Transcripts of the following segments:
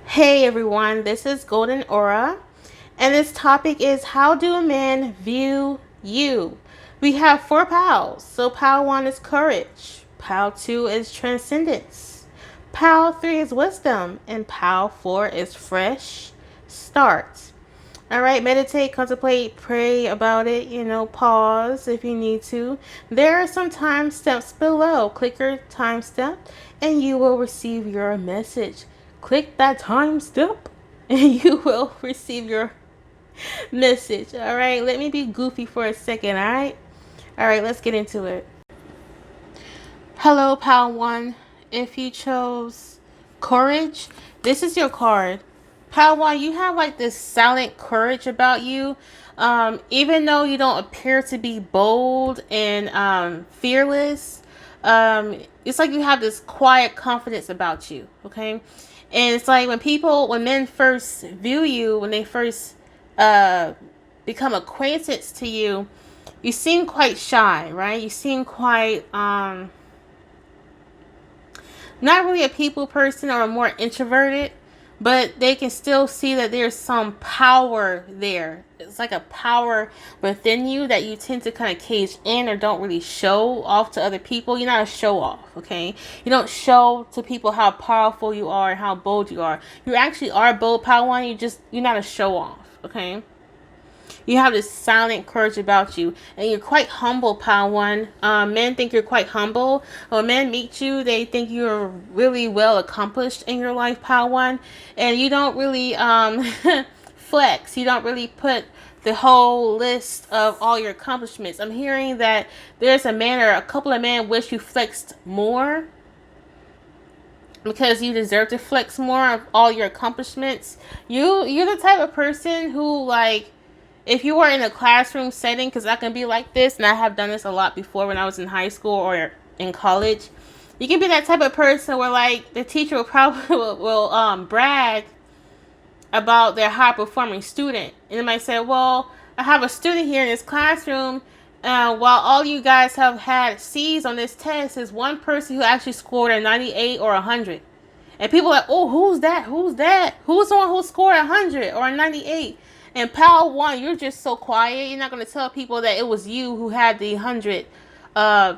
Hey everyone, this is Golden Aura, and this topic is how do men view you? We have four pals. So, pal one is courage, pal two is transcendence, pal three is wisdom, and pal four is fresh start. All right, meditate, contemplate, pray about it, pause if you need to. There are some timestamps below. Click your timestamp and you will receive your message. Click that timestamp and you will receive your message. All right, let me be goofy for a second. All right, let's get into it. Hello, pal one. If you chose courage, this is your card. Pal one, you have like this silent courage about you. Even though you don't appear to be bold and fearless, it's like you have this quiet confidence about you. Okay, and it's like when men first view you, when they first become acquaintance to you, you seem quite shy, right? You seem quite not really a people person or more introverted, but they can still see that there's some power there. It's like a power within you that you tend to kind of cage in or don't really show off to other people. You're not a show off, okay? You don't show to people how powerful you are and how bold you are. You actually are bold, power one. You're not a show off, okay? You have this silent courage about you, and you're quite humble, pal one. Men think you're quite humble. When men meet you, they think you're really well accomplished in your life, pal one, and you don't really flex. You don't really put the whole list of all your accomplishments. I'm hearing that there's a man or a couple of men wish you flexed more because you deserve to flex more of all your accomplishments. You're the type of person who, like, if you were in a classroom setting, because I can be like this, and I have done this a lot before when I was in high school or in college, you can be that type of person where, like, the teacher will probably will brag about their high performing student, and they might say, "Well, I have a student here in this classroom. While all you guys have had C's on this test, is one person who actually scored a 98 or 100." And people are like, "Oh, who's that? Who's that? Who's the one who scored a 100 or a 98?" And pal one, you're just so quiet. You're not going to tell people that it was you who had the 100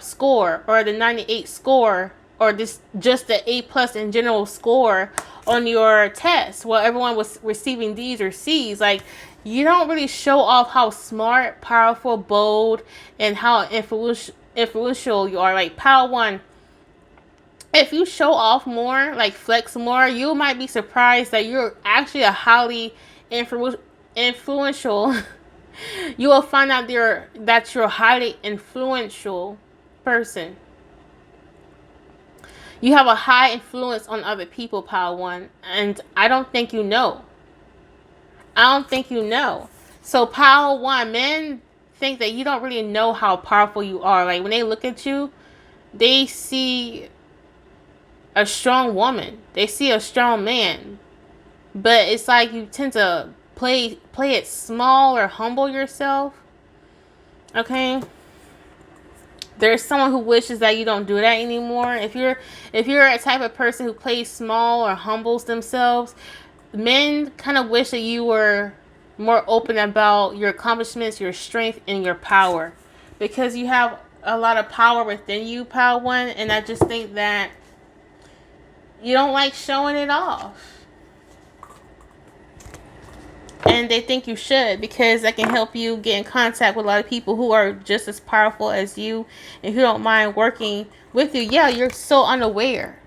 score or the 98 score or just the A plus in general score on your test while everyone was receiving D's or C's. Like, you don't really show off how smart, powerful, bold, and how influential you are. Like, pal one, if you show off more, like flex more, you might be surprised that you're actually a highly influential. You will find out that you're a highly influential person. You have a high influence on other people, pal one, and I don't think you know. So, pal one, men think that you don't really know how powerful you are. Like, when they look at you, they see a strong woman. They see a strong man. But it's like you tend to play it small or humble yourself. Okay? There's someone who wishes that you don't do that anymore. If you're a type of person who plays small or humbles themselves, men kind of wish that you were more open about your accomplishments, your strength, and your power. Because you have a lot of power within you, pal one, and I just think that you don't like showing it off. And they think you should, because that can help you get in contact with a lot of people who are just as powerful as you and who don't mind working with you. Yeah, you're so unaware.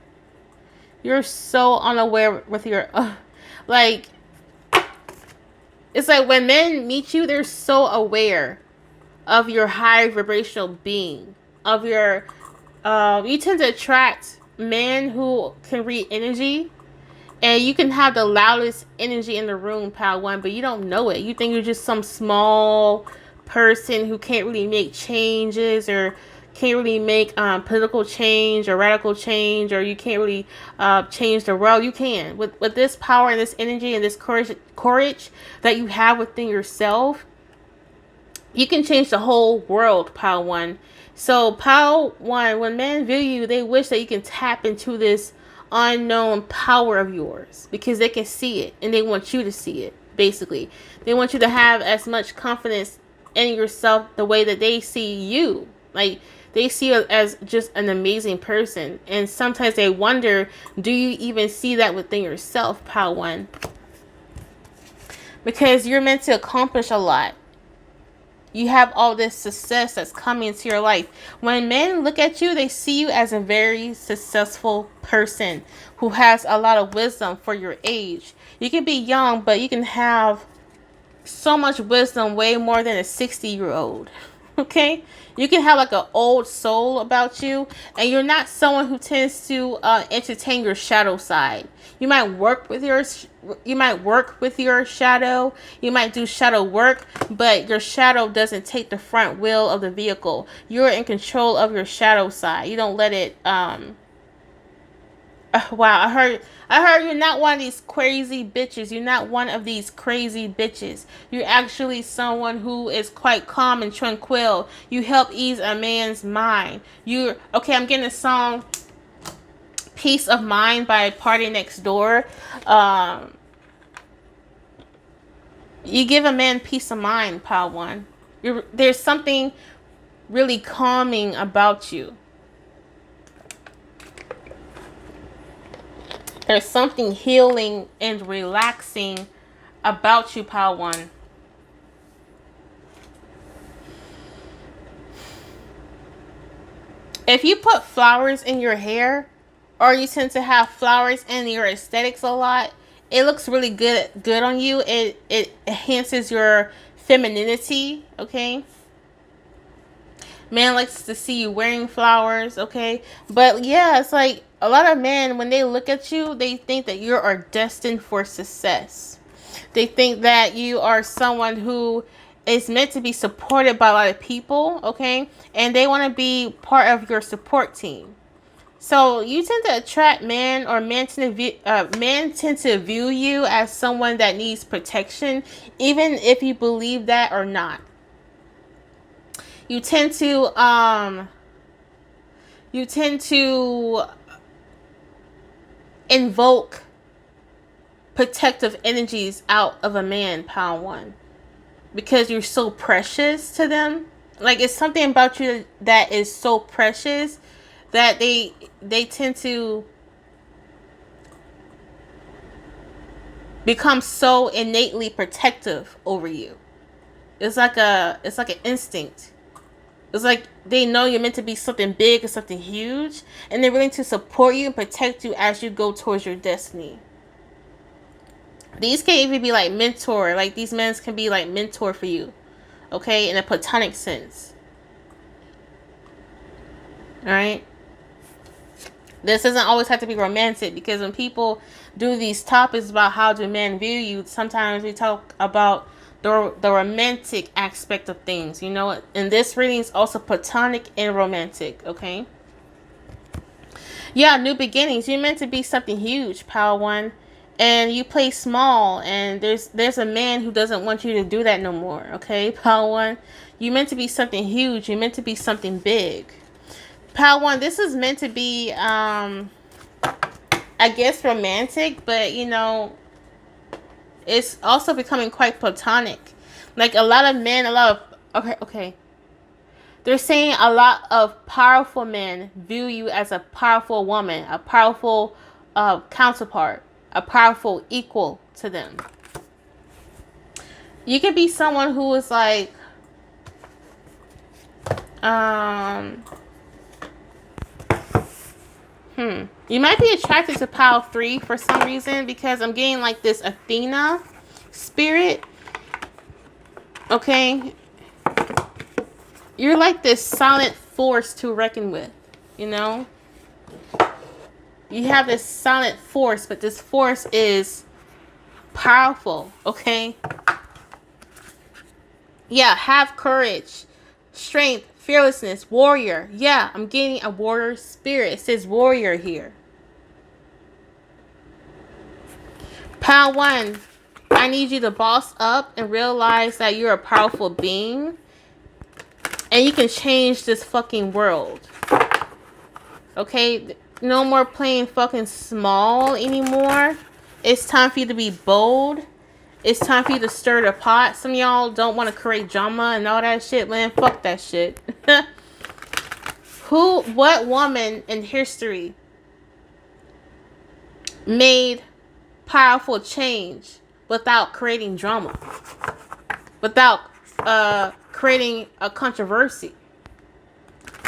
You're so unaware with your like, it's like when men meet you, they're so aware of your high vibrational being, of your you tend to attract men who can read energy. And you can have the loudest energy in the room, pal one, but you don't know it. You think you're just some small person who can't really make changes or can't really make political change or radical change, or you can't really change the world. You can. With this power and this energy and this courage that you have within yourself, you can change the whole world, pal one. So, pal one, when men view you, they wish that you can tap into this unknown power of yours because they can see it and they want you to see it. Basically, they want you to have as much confidence in yourself the way that they see you. Like, they see you as just an amazing person, and sometimes they wonder, do you even see that within yourself, Pile 1? Because you're meant to accomplish a lot. You have all this success that's coming into your life. When men look at you, they see you as a very successful person who has a lot of wisdom for your age. You can be young, but you can have so much wisdom, way more than a 60-year-old. Okay? You can have like an old soul about you, and you're not someone who tends to entertain your shadow side. You might work with your shadow. You might do shadow work, but your shadow doesn't take the front wheel of the vehicle. You're in control of your shadow side. You don't let it wow, I heard you're not one of these crazy bitches. You're not one of these crazy bitches. You're actually someone who is quite calm and tranquil. You help ease a man's mind. Okay, I'm getting a song Peace of Mind by Party Next Door. You give a man peace of mind, Pile 1. There's something really calming about you. There's something healing and relaxing about you, Pile 1. If you put flowers in your hair, or you tend to have flowers in your aesthetics a lot, it looks really good on you. It enhances your femininity, okay? Man likes to see you wearing flowers, okay? But yeah, it's like a lot of men, when they look at you, they think that you are destined for success. They think that you are someone who is meant to be supported by a lot of people, okay? And they want to be part of your support team. So you tend to attract men, or men tend to view you as someone that needs protection, even if you believe that or not. You tend to invoke protective energies out of a man, Pile 1, because you're so precious to them. Like, it's something about you that is so precious that they tend to become so innately protective over you. It's like an instinct. It's like they know you're meant to be something big or something huge, and they're willing to support you and protect you as you go towards your destiny. These can even be like mentor. Like, these men can be like mentor for you, okay, in a platonic sense. All right. This doesn't always have to be romantic, because when people do these topics about how do men view you, sometimes we talk about the romantic aspect of things, you know. And this reading is also platonic and romantic, okay? Yeah, new beginnings. You're meant to be something huge, Pile 1. And you play small, and there's a man who doesn't want you to do that no more, okay, Pile 1? You're meant to be something huge. You're meant to be something big. Pile 1, this is meant to be, I guess, romantic, but, you know, it's also becoming quite platonic. Like, a lot of men, okay. They're saying a lot of powerful men view you as a powerful woman, a powerful counterpart, a powerful equal to them. You could be someone who is like, you might be attracted to Pile 3 for some reason, because I'm getting like this Athena spirit. Okay. You're like this silent force to reckon with, you know? You have this silent force, but this force is powerful, okay? Yeah, have courage, strength, fearlessness, warrior. Yeah, I'm getting a warrior spirit. It says warrior here. Pile 1, I need you to boss up and realize that you're a powerful being. And you can change this fucking world. Okay? no more playing fucking small anymore. It's time for you to be bold. It's time for you to stir the pot. Some of y'all don't want to create drama and all that shit, man. Fuck that shit. What woman in history made powerful change without creating drama? Without creating a controversy?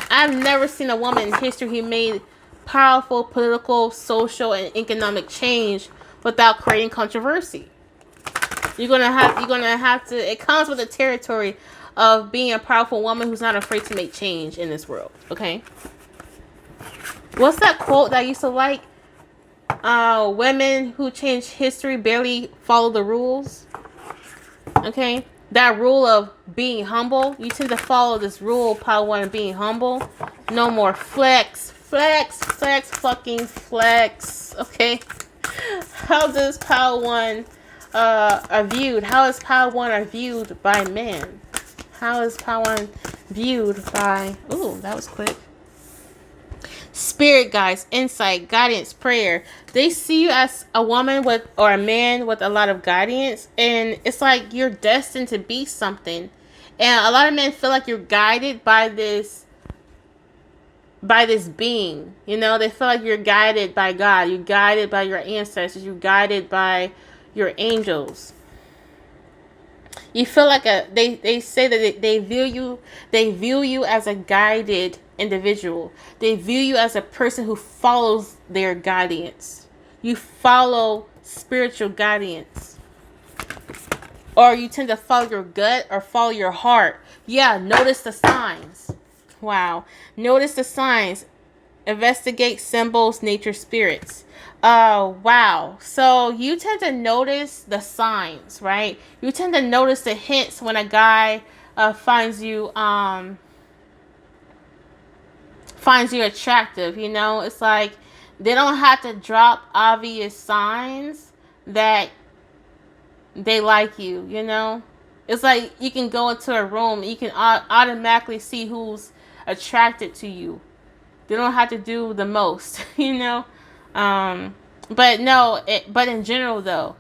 I've never seen a woman in history who made powerful political, social, and economic change without creating controversy. You're gonna have to. It comes with the territory of being a powerful woman who's not afraid to make change in this world. Okay. What's that quote that I used to like? Women who change history barely follow the rules. Okay. That rule of being humble. You tend to follow this rule, power one, of being humble. No more flex, fucking flex. Okay. How does power one are viewed? How is power one are viewed by men? How is power one viewed by? Ooh, that was quick. Spirit guides, insight, guidance, prayer. They see you as a woman with or a man with a lot of guidance, and it's like you're destined to be something. And a lot of men feel like you're guided by this being. You know, they feel like you're guided by God. You're guided by your ancestors. You're guided by your angels. You feel like they say that they view you as a guided individual. They view you as a person who follows their guidance. You follow spiritual guidance. Or you tend to follow your gut or follow your heart. Yeah, notice the signs. Wow. Notice the signs. Investigate symbols, nature, spirits. Wow. So you tend to notice the signs, right? You tend to notice the hints when a guy finds you attractive. You know, it's like they don't have to drop obvious signs that they like you. You know, it's like you can go into a room, you can automatically see who's attracted to you. They don't have to do the most, you know. But in general though,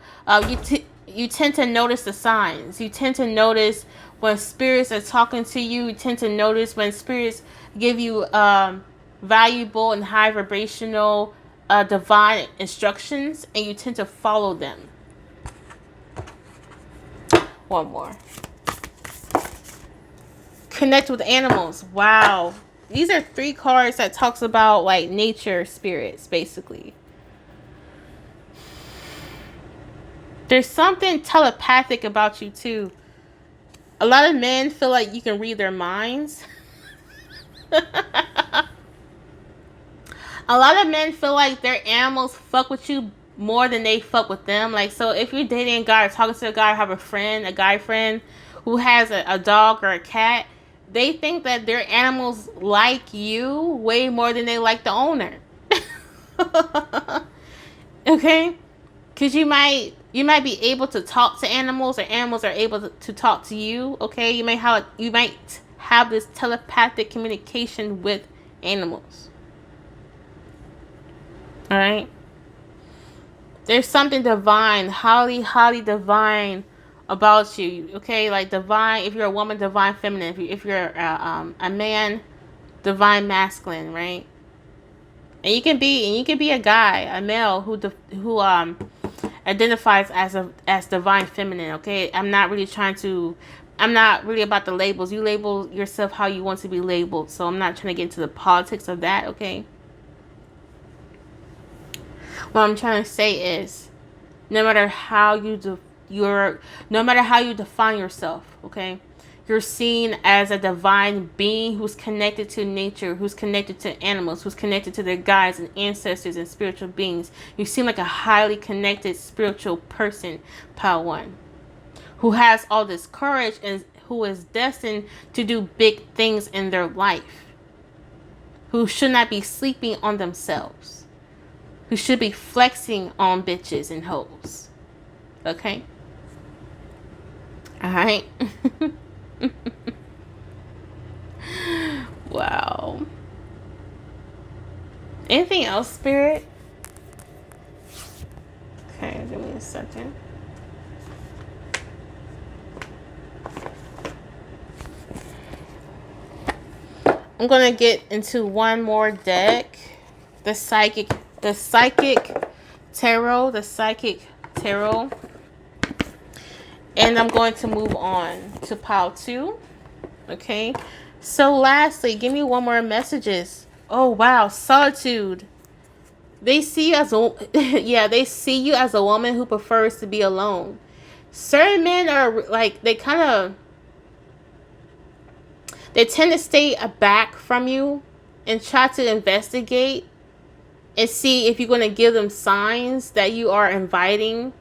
you tend to notice the signs. You tend to notice when spirits are talking to you. You tend to notice when spirits give you valuable and high vibrational divine instructions, and you tend to follow them. One more. Connect with animals. Wow. These are 3 cards that talks about like nature spirits, basically. There's something telepathic about you too. A lot of men feel like you can read their minds. A lot of men feel like their animals fuck with you more than they fuck with them. Like, so if you're dating a guy or talking to a guy, have a guy friend who has a dog or a cat, they think that their animals like you way more than they like the owner. Okay? Because you might be able to talk to animals, or animals are able to talk to you. Okay? You might have this telepathic communication with animals. Alright? There's something divine, highly, highly divine about you. Okay? Like divine, if you're a woman, divine feminine. If you're a man, divine masculine, right? And you can be a guy, a male who identifies as divine feminine. Okay? I'm not really about the labels. You label yourself how you want to be labeled. So I'm not trying to get into the politics of that, okay? What I'm trying to say is, no matter how you define yourself, okay, you're seen as a divine being who's connected to nature, who's connected to animals, who's connected to their guides and ancestors and spiritual beings. You seem like a highly connected spiritual person, Power One, who has all this courage and who is destined to do big things in their life, who should not be sleeping on themselves, who should be flexing on bitches and hoes. Okay? Alright? Wow. Anything else, Spirit? Okay, give me a second. I'm gonna get into one more deck. The psychic tarot. And I'm going to move on to pile 2. Okay. So lastly, give me one more messages. Oh wow, solitude. They see you as a yeah, they see you as a woman who prefers to be alone. Certain men are like they tend to stay back from you and try to investigate and see if you're going to give them signs that you are inviting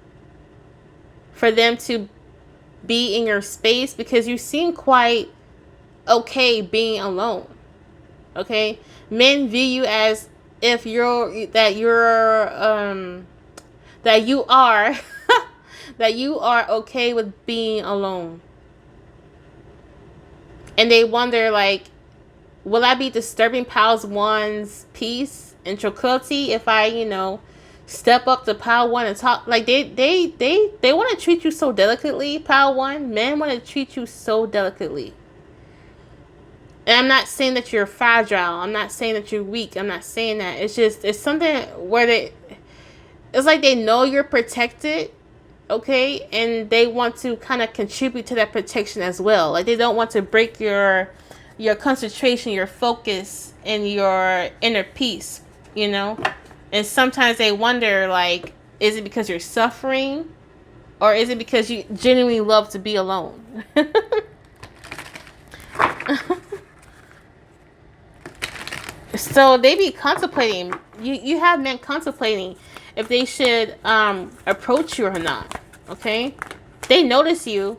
for them to be in your space, because you seem quite okay being alone. Okay, men view you as if that you are that you are okay with being alone, and they wonder like, will I be disturbing pals one's peace and tranquility if I step up to pile 1 and talk? Like they want to treat you so delicately. Pile 1 men want to treat you so delicately. And I'm not saying that you're fragile. I'm not saying that you're weak. I'm not saying that. It's something where it's like they know you're protected, okay? And they want to kind of contribute to that protection as well. Like they don't want to break your concentration, your focus, and your inner peace, And sometimes they wonder, like, is it because you're suffering? Or is it because you genuinely love to be alone? So they be contemplating. You have men contemplating if they should approach you or not. Okay, they notice you.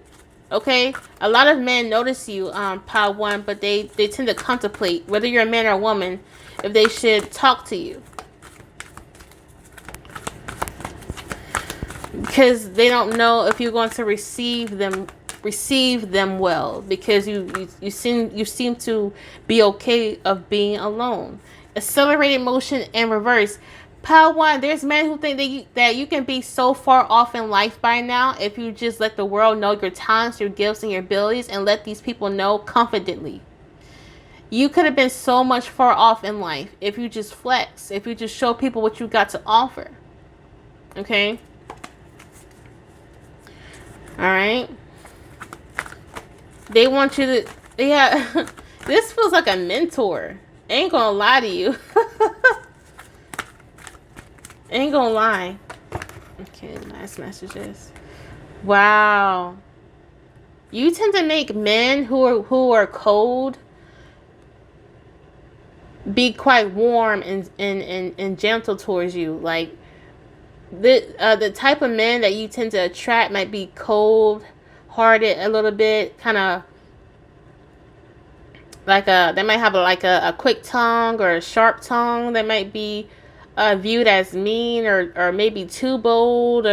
Okay, a lot of men notice you, pile 1, but they tend to contemplate whether you're a man or a woman if they should talk to you, because they don't know if you're going to receive them well, because you seem to be okay of being alone. Accelerated motion and reverse. Pile 1, there's men who think that you can be so far off in life by now if you just let the world know your talents, your gifts, and your abilities, and let these people know confidently. You could have been so much far off in life if you just flex, if you just show people what you got to offer. Okay? Alright? They want you to... Yeah, this feels like a mentor. Ain't gonna lie to you. Ain't gonna lie. Okay, last messages. Wow. You tend to make men who are cold be quite warm and gentle towards you. Like the type of men that you tend to attract might be cold hearted a little bit, kind of like they might have a quick tongue or a sharp tongue. They might be viewed as mean or maybe too bold,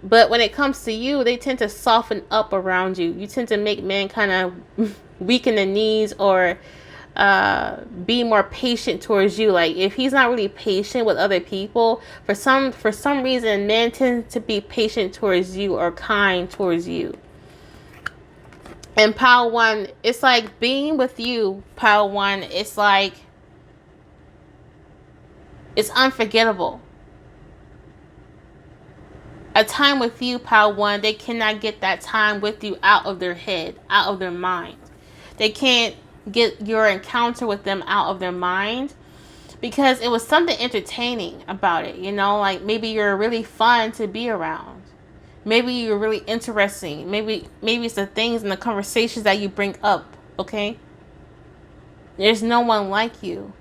but when it comes to you, they tend to soften up around you. You tend to make men kind of weaken the knees or be more patient towards you. Like if he's not really patient with other people, for some reason, men tend to be patient towards you or kind towards you. And pile 1, it's like being with you, pile 1, it's like it's unforgettable. A time with you, pile 1, they cannot get that time with you out of their head, out of their mind. They can't get your encounter with them out of their mind because it was something entertaining about it, like maybe you're really fun to be around. Maybe you're really interesting. Maybe it's the things and the conversations that you bring up, okay? There's no one like you.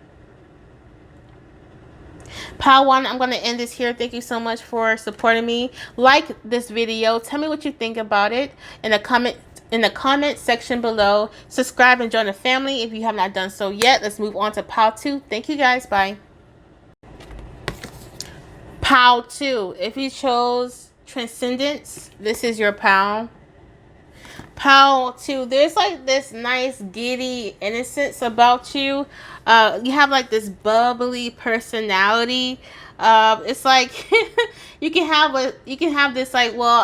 Pile 1, I'm going to end this here. Thank you so much for supporting me. Like this video. Tell me what you think about it in the comment section below. Subscribe and join the family if you have not done so yet. Let's move on to pile 2. Thank you guys. Bye. Pile 2. If you chose Transcendence, this is your pile. Pal too, there's like this nice giddy innocence about you. You have like this bubbly personality. It's like you can have this like, well,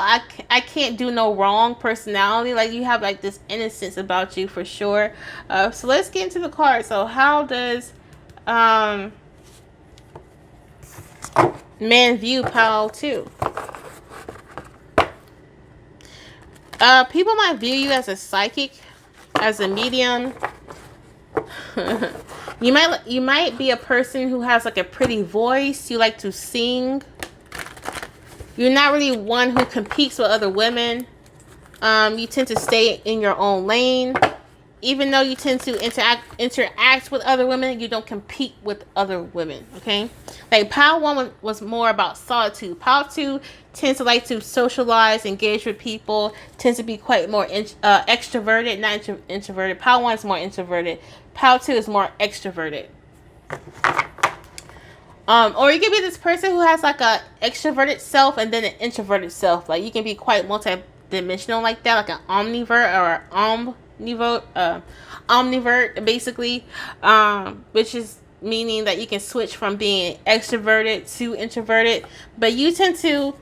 I can't do no wrong personality. Like you have like this innocence about you for sure. So let's get into the card. So how does um man view Pal too? People might view you as a psychic, as a medium. You might be a person who has like a pretty voice. You like to sing. You're not really one who competes with other women. You tend to stay in your own lane. Even though you tend to interact with other women, you don't compete with other women, okay? Like, Pile 1 was more about solitude. Pile 2 tends to like to socialize, engage with people, tends to be quite more extroverted, not introverted. Pile 1 is more introverted. Pile 2 is more extroverted. Or you can be this person who has like a extroverted self and then an introverted self. Like, you can be quite multi-dimensional like that, like an omnivert or omnivert, basically, which is meaning that you can switch from being extroverted to introverted. But you tend to,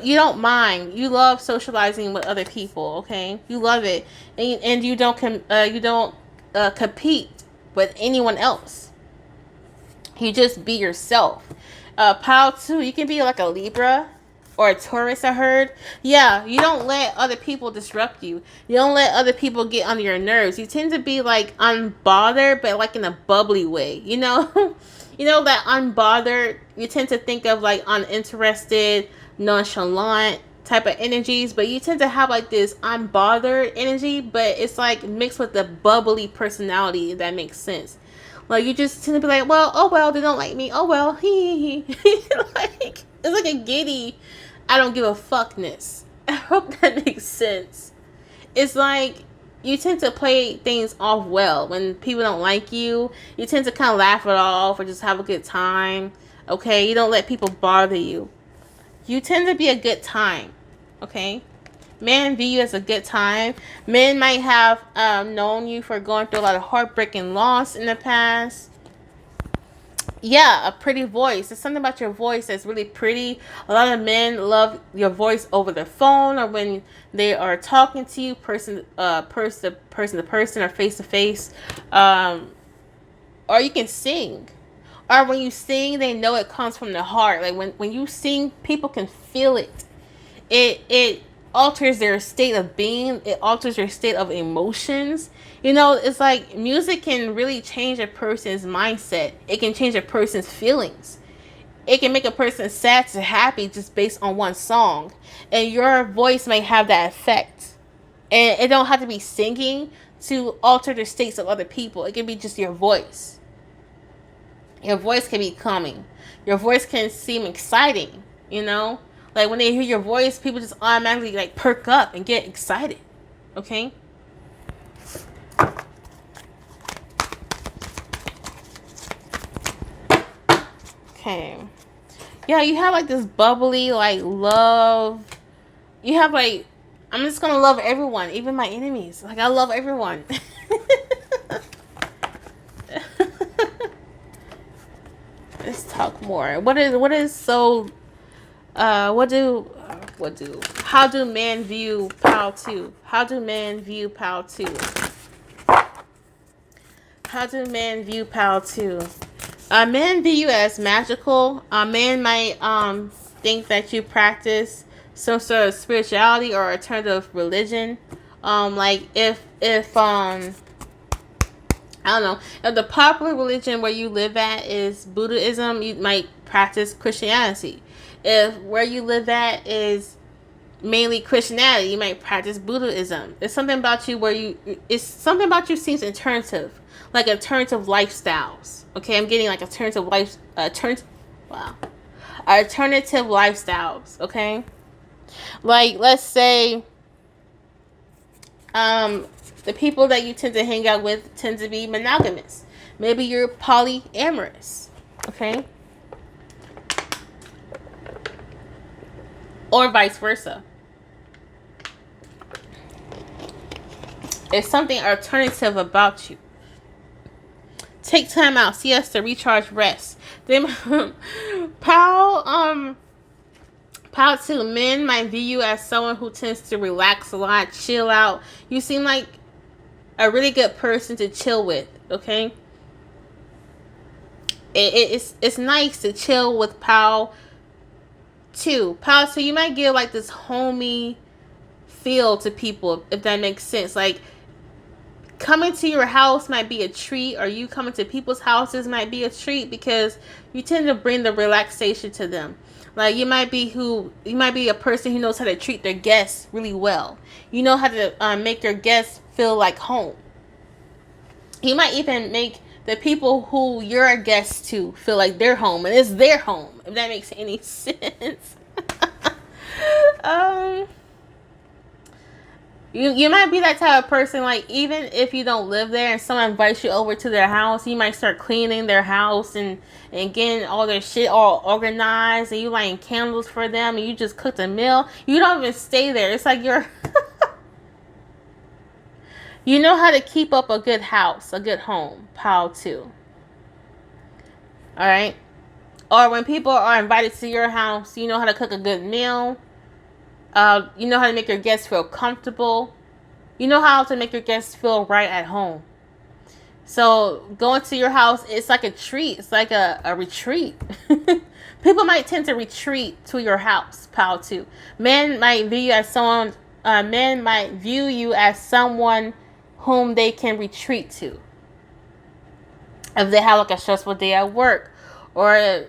you don't mind. You love socializing with other people. Okay, you love it, and you don't compete with anyone else. You just be yourself. Pile 2, you can be like a Libra or a Taurus, I heard. Yeah, you don't let other people disrupt you. You don't let other people get under your nerves. You tend to be like unbothered, but like in a bubbly way, you know? You know that unbothered, you tend to think of like uninterested, nonchalant type of energies, but you tend to have like this unbothered energy, but it's like mixed with the bubbly personality, if that makes sense. Like, you just tend to be like, well, oh well, they don't like me. Oh well, like, it's like a giddy, I don't give a fuckness. I hope that makes sense. It's like you tend to play things off well. When people don't like you, you tend to kind of laugh it off or just have a good time. Okay, you don't let people bother you. You tend to be a good time. Okay. Men view you as a good time. Men might have known you for going through a lot of heartbreak and loss in the past. Yeah, a pretty voice. There's something about your voice that's really pretty. A lot of men love your voice over the phone or when they are talking to you, person to person or face to face. Or you can sing. Or when you sing, they know it comes from the heart. Like when you sing, people can feel it. It alters their state of being. It alters their state of emotions. You know, it's like music can really change a person's mindset. It can change a person's feelings. It can make a person sad to happy just based on one song. And your voice may have that effect. And it don't have to be singing to alter the states of other people. It can be just your voice. Your voice can be calming. Your voice can seem exciting, you know? Like, when they hear your voice, people just automatically, like, perk up and get excited. Okay? Okay. Yeah, you have, like, this bubbly, like, love. You have, like, I'm just gonna love everyone, even my enemies. Like, I love everyone. Let's talk more. How do men view Pal 2? How do men view Pal 2? How do men view Pal 2? Men view you as magical. Men might think that you practice some sort of spirituality or alternative religion. Like if I don't know, if the popular religion where you live at is Buddhism, you might practice Christianity. If where you live at is mainly Christianity, you might practice Buddhism. It's something about you seems alternative, like alternative lifestyles. Okay, I'm getting like alternative lifestyles. Okay, like let's say, the people that you tend to hang out with tend to be monogamous. Maybe you're polyamorous. Okay. Or vice versa. It's something alternative about you. Take time out, siesta, recharge, rest. Then, Pal, Pal 2, men might view you as someone who tends to relax a lot, chill out. You seem like a really good person to chill with, okay? It's nice to chill with Pal 2. Pal 2, you might give like this homey feel to people, if that makes sense. Like, coming to your house might be a treat, or you coming to people's houses might be a treat, because you tend to bring the relaxation to them. Like, you might be a person who knows how to treat their guests really well. You know how to make your guests feel like home. You might even make the people who you're a guest to feel like they're home, and it's their home, if that makes any sense. You might be that type of person, like, even if you don't live there and someone invites you over to their house, you might start cleaning their house and getting all their shit all organized, and you lighting candles for them, and you just cooked a meal. You don't even stay there. It's like you're... You know how to keep up a good house, a good home, Pal 2. Alright? Or when people are invited to your house, you know how to cook a good meal. You know how to make your guests feel comfortable. You know how to make your guests feel right at home. So going to your house, it's like a treat. It's like a retreat. People might tend to retreat to your house, Pal 2. Men might view you as someone whom they can retreat to. If they have like a stressful day at work, or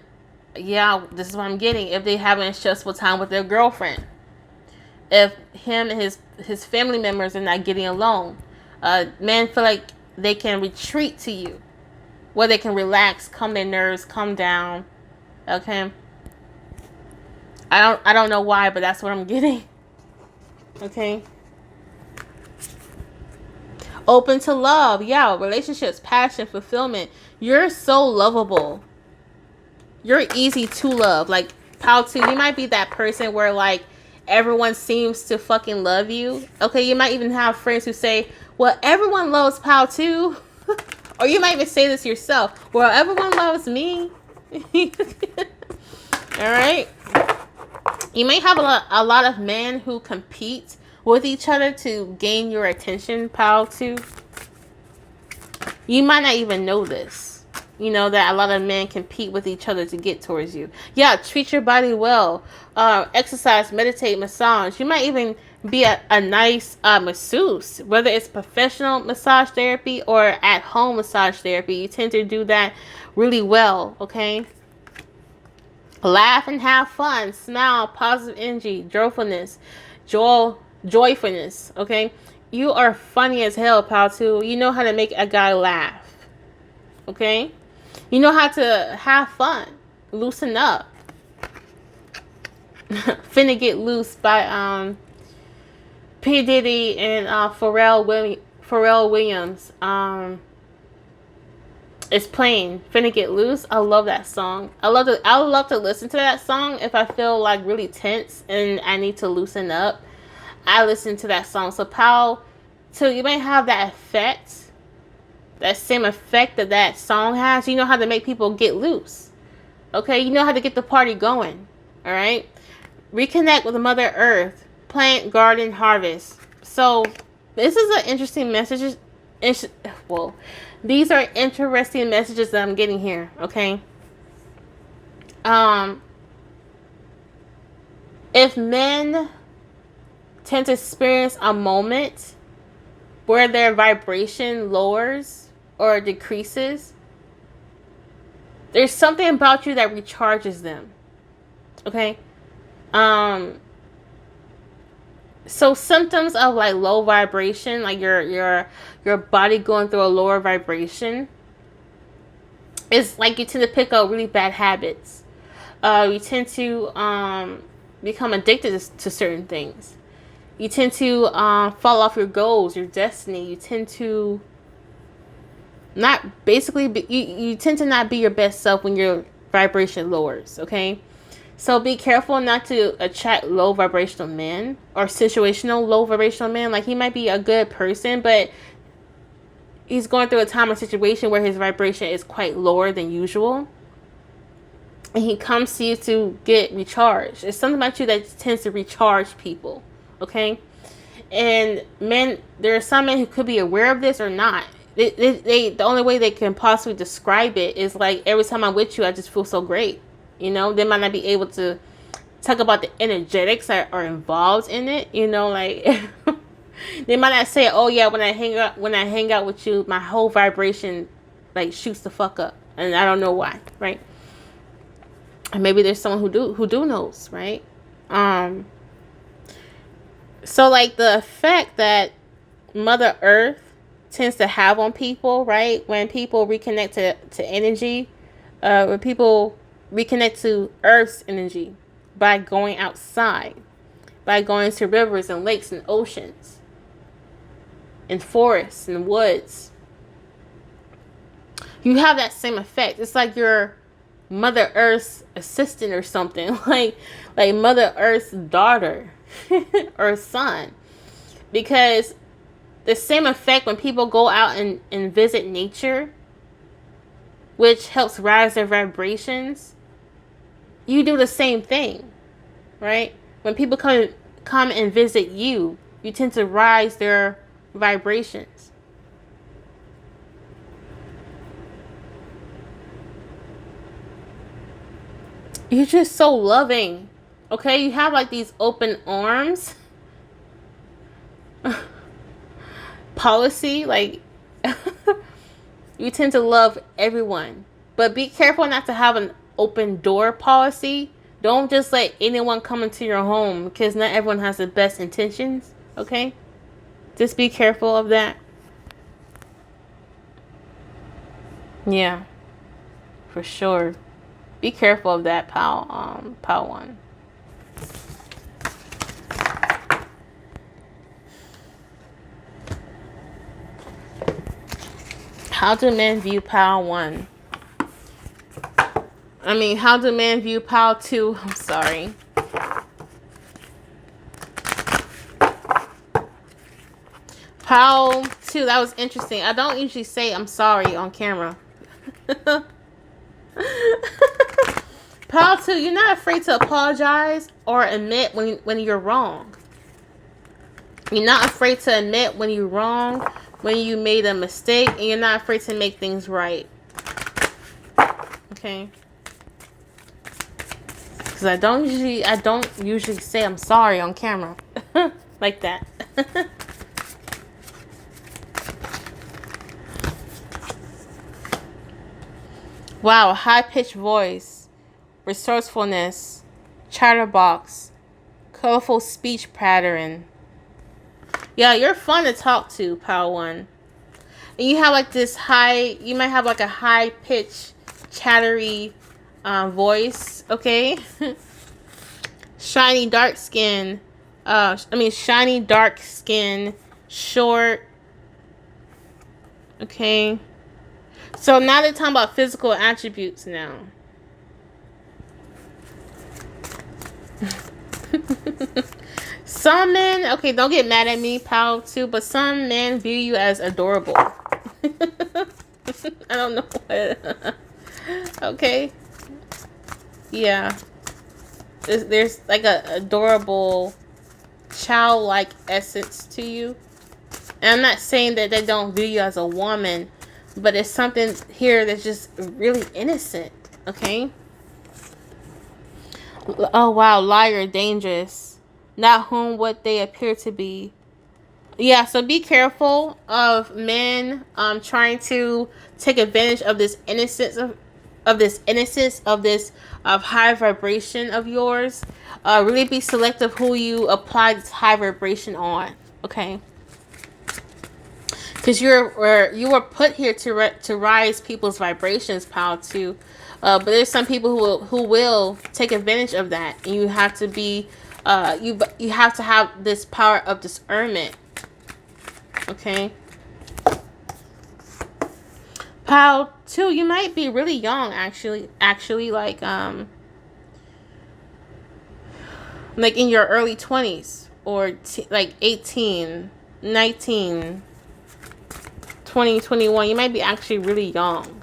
yeah, this is what I'm getting, if they having a stressful time with their girlfriend, if him and his family members are not getting along, men feel like they can retreat to you, where they can relax, calm their nerves, calm down. Okay, I don't know why, but that's what I'm getting. Okay. Open to love. Yeah, relationships, passion, fulfillment. You're so lovable. You're easy to love. Like, Pal 2, you might be that person where, like, everyone seems to fucking love you. Okay, you might even have friends who say, well, everyone loves Pal 2. Or you might even say this yourself. Well, everyone loves me. Alright? You may have a lot of men who compete with each other to gain your attention, Pal 2. You might not even know this. You know that a lot of men compete with each other to get towards you. Yeah, treat your body well. Exercise, meditate, massage. You might even be a nice masseuse. Whether it's professional massage therapy or at-home massage therapy, you tend to do that really well, okay? Laugh and have fun. Smile, positive energy, joyfulness, joyfulness, okay? You are funny as hell, Pal 2. You know how to make a guy laugh, okay? You know how to have fun, loosen up. Finna Get Loose by P. Diddy and Pharrell Williams. It's playing. Finna Get Loose. I love that song. I would love to listen to that song if I feel like really tense and I need to loosen up. I listen to that song. So Pal 2, you may have that effect, that same effect that song has. You know how to make people get loose. Okay, you know how to get the party going. All right, reconnect with Mother Earth. Plant, garden, harvest. So this is an interesting message. Well, these are interesting messages that I'm getting here. Okay. If men tend to experience a moment where their vibration lowers or decreases, there's something about you that recharges them. Okay? So symptoms of like low vibration, like your body going through a lower vibration, is like you tend to pick up really bad habits. You tend to become addicted to certain things. You tend to fall off your goals, your destiny. You tend to you tend to not be your best self when your vibration lowers, okay? So be careful not to attract low vibrational men or situational low vibrational men. Like, he might be a good person, but he's going through a time or situation where his vibration is quite lower than usual. And he comes to you to get recharged. It's something about you that tends to recharge people. Okay? And men, there are some men who could be aware of this or not. The only way they can possibly describe it is like, every time I'm with you, I just feel so great. You know, they might not be able to talk about the energetics that are involved in it. You know, like they might not say, "Oh yeah, when I hang out with you, my whole vibration like shoots the fuck up," and I don't know why, right? And maybe there's someone who do knows, right? So like the effect that Mother Earth tends to have on people, right? When people reconnect to energy, when people reconnect to Earth's energy by going outside, by going to rivers and lakes and oceans and forests and woods, you have that same effect. It's like you're Mother Earth's assistant or something, like Mother Earth's daughter or son, because the same effect when people go out and visit nature, which helps rise their vibrations, you do the same thing, right? When people come and visit you, you tend to rise their vibrations. You're just so loving, okay? You have like these open arms policy, like you tend to love everyone, but be careful not to have an open door policy. Don't just let anyone come into your home, because not everyone has the best intentions, okay? Just be careful of that. Yeah, for sure. Be careful of that, pal. Pal one. How do men view pal one? I mean, how do men view pal two? I'm sorry. Pal two. That was interesting. I don't usually say I'm sorry on camera. Pal two, you're not afraid to apologize or admit when you're wrong. You're not afraid to admit when you're wrong, when you made a mistake, and you're not afraid to make things right. Okay? Because I don't usually say I'm sorry on camera. Like that. Wow, high-pitched voice, resourcefulness, chatterbox, colorful speech pattern. Yeah, you're fun to talk to, pal one. And you have like this you might have like a high-pitched, chattery voice, okay? Shiny dark skin, shiny dark skin, short, okay? So now they're talking about physical attributes now. Some men, okay, don't get mad at me, pal, too, but some men view you as adorable. I don't know what. Okay. Yeah. There's like a adorable, childlike essence to you. And I'm not saying that they don't view you as a woman, but it's something here that's just really innocent, okay? Oh, wow, liar, dangerous. Not whom what they appear to be. Yeah, so be careful of men trying to take advantage of this innocence of high vibration of yours. Really be selective who you apply this high vibration on, okay? Because you were put here to rise people's vibrations, pal, too. But there's some people who will take advantage of that, and you have to be you have to have this power of discernment. Okay. Pal 2, you might be really young actually like like in your early 20s or like 18, 19, 20, 21. You might be actually really young.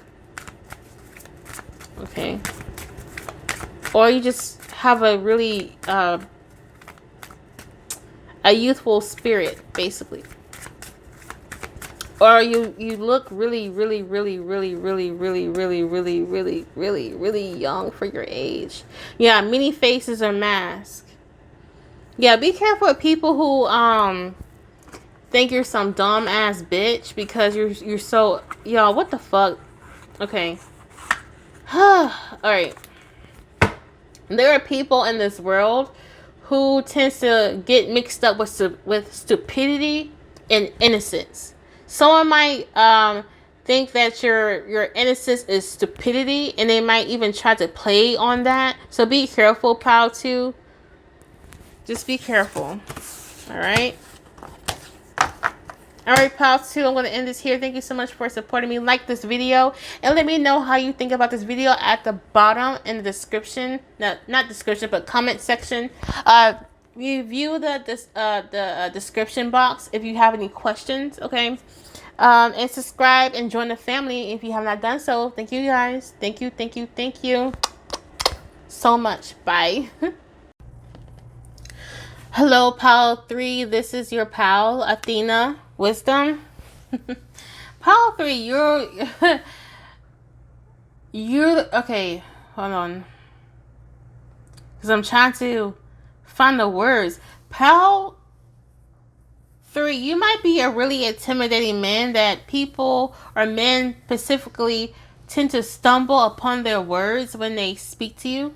Okay. Or you just have a really a youthful spirit, basically. Or you look really, really, really, really, really, really, really, really, really, really, really young for your age. Yeah, many faces are masked. Yeah, be careful with people who think you're some dumb ass bitch because you're so, yo, what the fuck? Okay. Alright. There are people in this world who tends to get mixed up with stupidity and innocence. Someone might think that your innocence is stupidity, and they might even try to play on that. So be careful, pal, too. Just be careful. Alright? Alright, pals, too. I'm going to end this here. Thank you so much for supporting me. Like this video. And let me know how you think about this video at the bottom in the description. No, not description, but comment section. Review the description box if you have any questions, okay? And subscribe and join the family if you have not done so. Thank you, guys. Thank you, thank you, thank you so much. Bye. Hello, pal 3. This is your pal, Athena Wisdom. Pal 3, you're okay. Hold on, because I'm trying to find the words. Pal 3, you might be a really intimidating man that people, or men specifically, tend to stumble upon their words when they speak to you.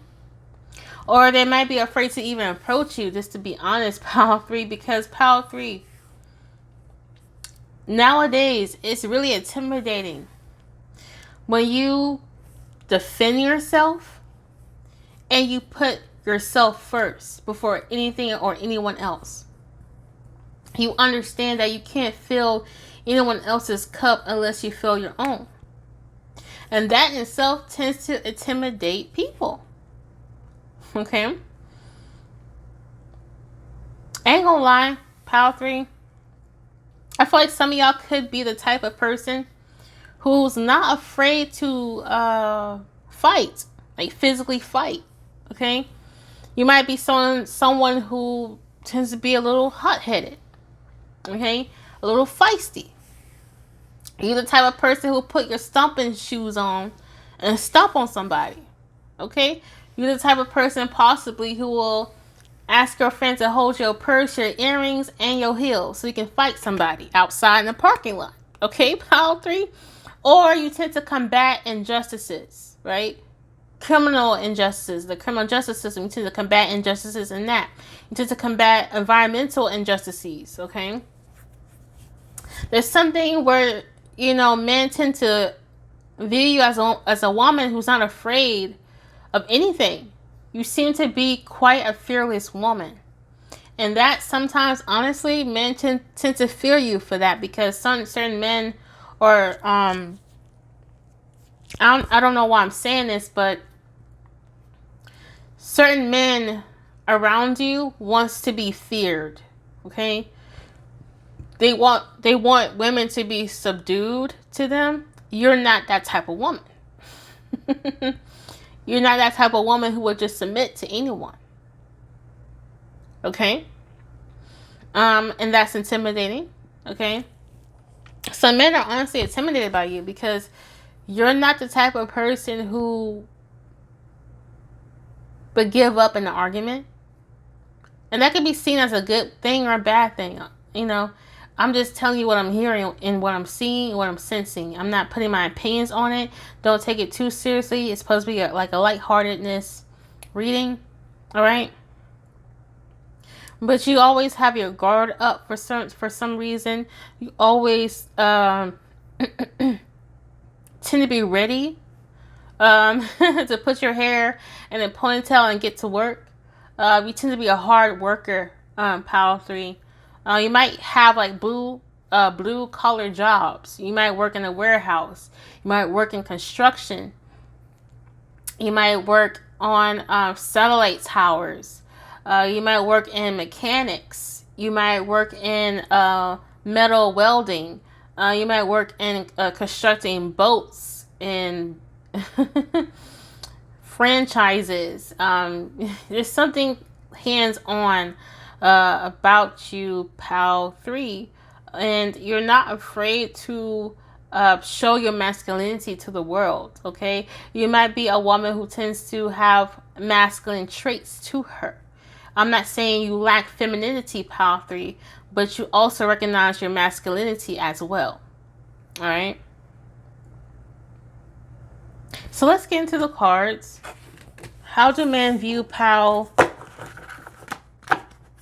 Or they might be afraid to even approach you, just to be honest, Pal 3, because Pal 3, nowadays, it's really intimidating when you defend yourself and you put yourself first before anything or anyone else. You understand that you can't fill anyone else's cup unless you fill your own. And that in itself tends to intimidate people. Okay? Ain't gonna lie, Pal 3. I feel like some of y'all could be the type of person who's not afraid to fight. Like physically fight. Okay? You might be someone who tends to be a little hot-headed. Okay? A little feisty. You're the type of person who put your stomping shoes on and stomp on somebody. Okay? You're the type of person possibly who will ask your friend to hold your purse, your earrings, and your heels so you can fight somebody outside in the parking lot. Okay, Pile 3? Or you tend to combat injustices, right? Criminal injustices, the criminal justice system. You tend to combat injustices in that. You tend to combat environmental injustices, okay? There's something where, men tend to view you as a woman who's not afraid of anything. You seem to be quite a fearless woman. And that sometimes, honestly, men tend to fear you for that, because certain men, or I don't know why I'm saying this, but certain men around you wants to be feared. Okay? They want women to be subdued to them. You're not that type of woman. You're not that type of woman who would just submit to anyone. Okay? And that's intimidating. Okay? Some men are honestly intimidated by you because you're not the type of person who would give up in an argument. And that can be seen as a good thing or a bad thing. I'm just telling you what I'm hearing and what I'm seeing and what I'm sensing. I'm not putting my opinions on it. Don't take it too seriously. It's supposed to be like a lightheartedness reading. All right? But you always have your guard up for some reason. You always tend to be ready to put your hair in a ponytail and get to work. You tend to be a hard worker, Pal 3. You might have like blue collar jobs. You might work in a warehouse. You might work in construction. You might work on satellite towers. You might work in mechanics. You might work in metal welding. You might work in constructing boats and franchises. There's something hands-on about you, pal 3, and you're not afraid to show your masculinity to the world. Okay, you might be a woman who tends to have masculine traits to her. I'm not saying you lack femininity, pal 3, but you also recognize your masculinity as well. All right. So let's get into the cards. How do men view pal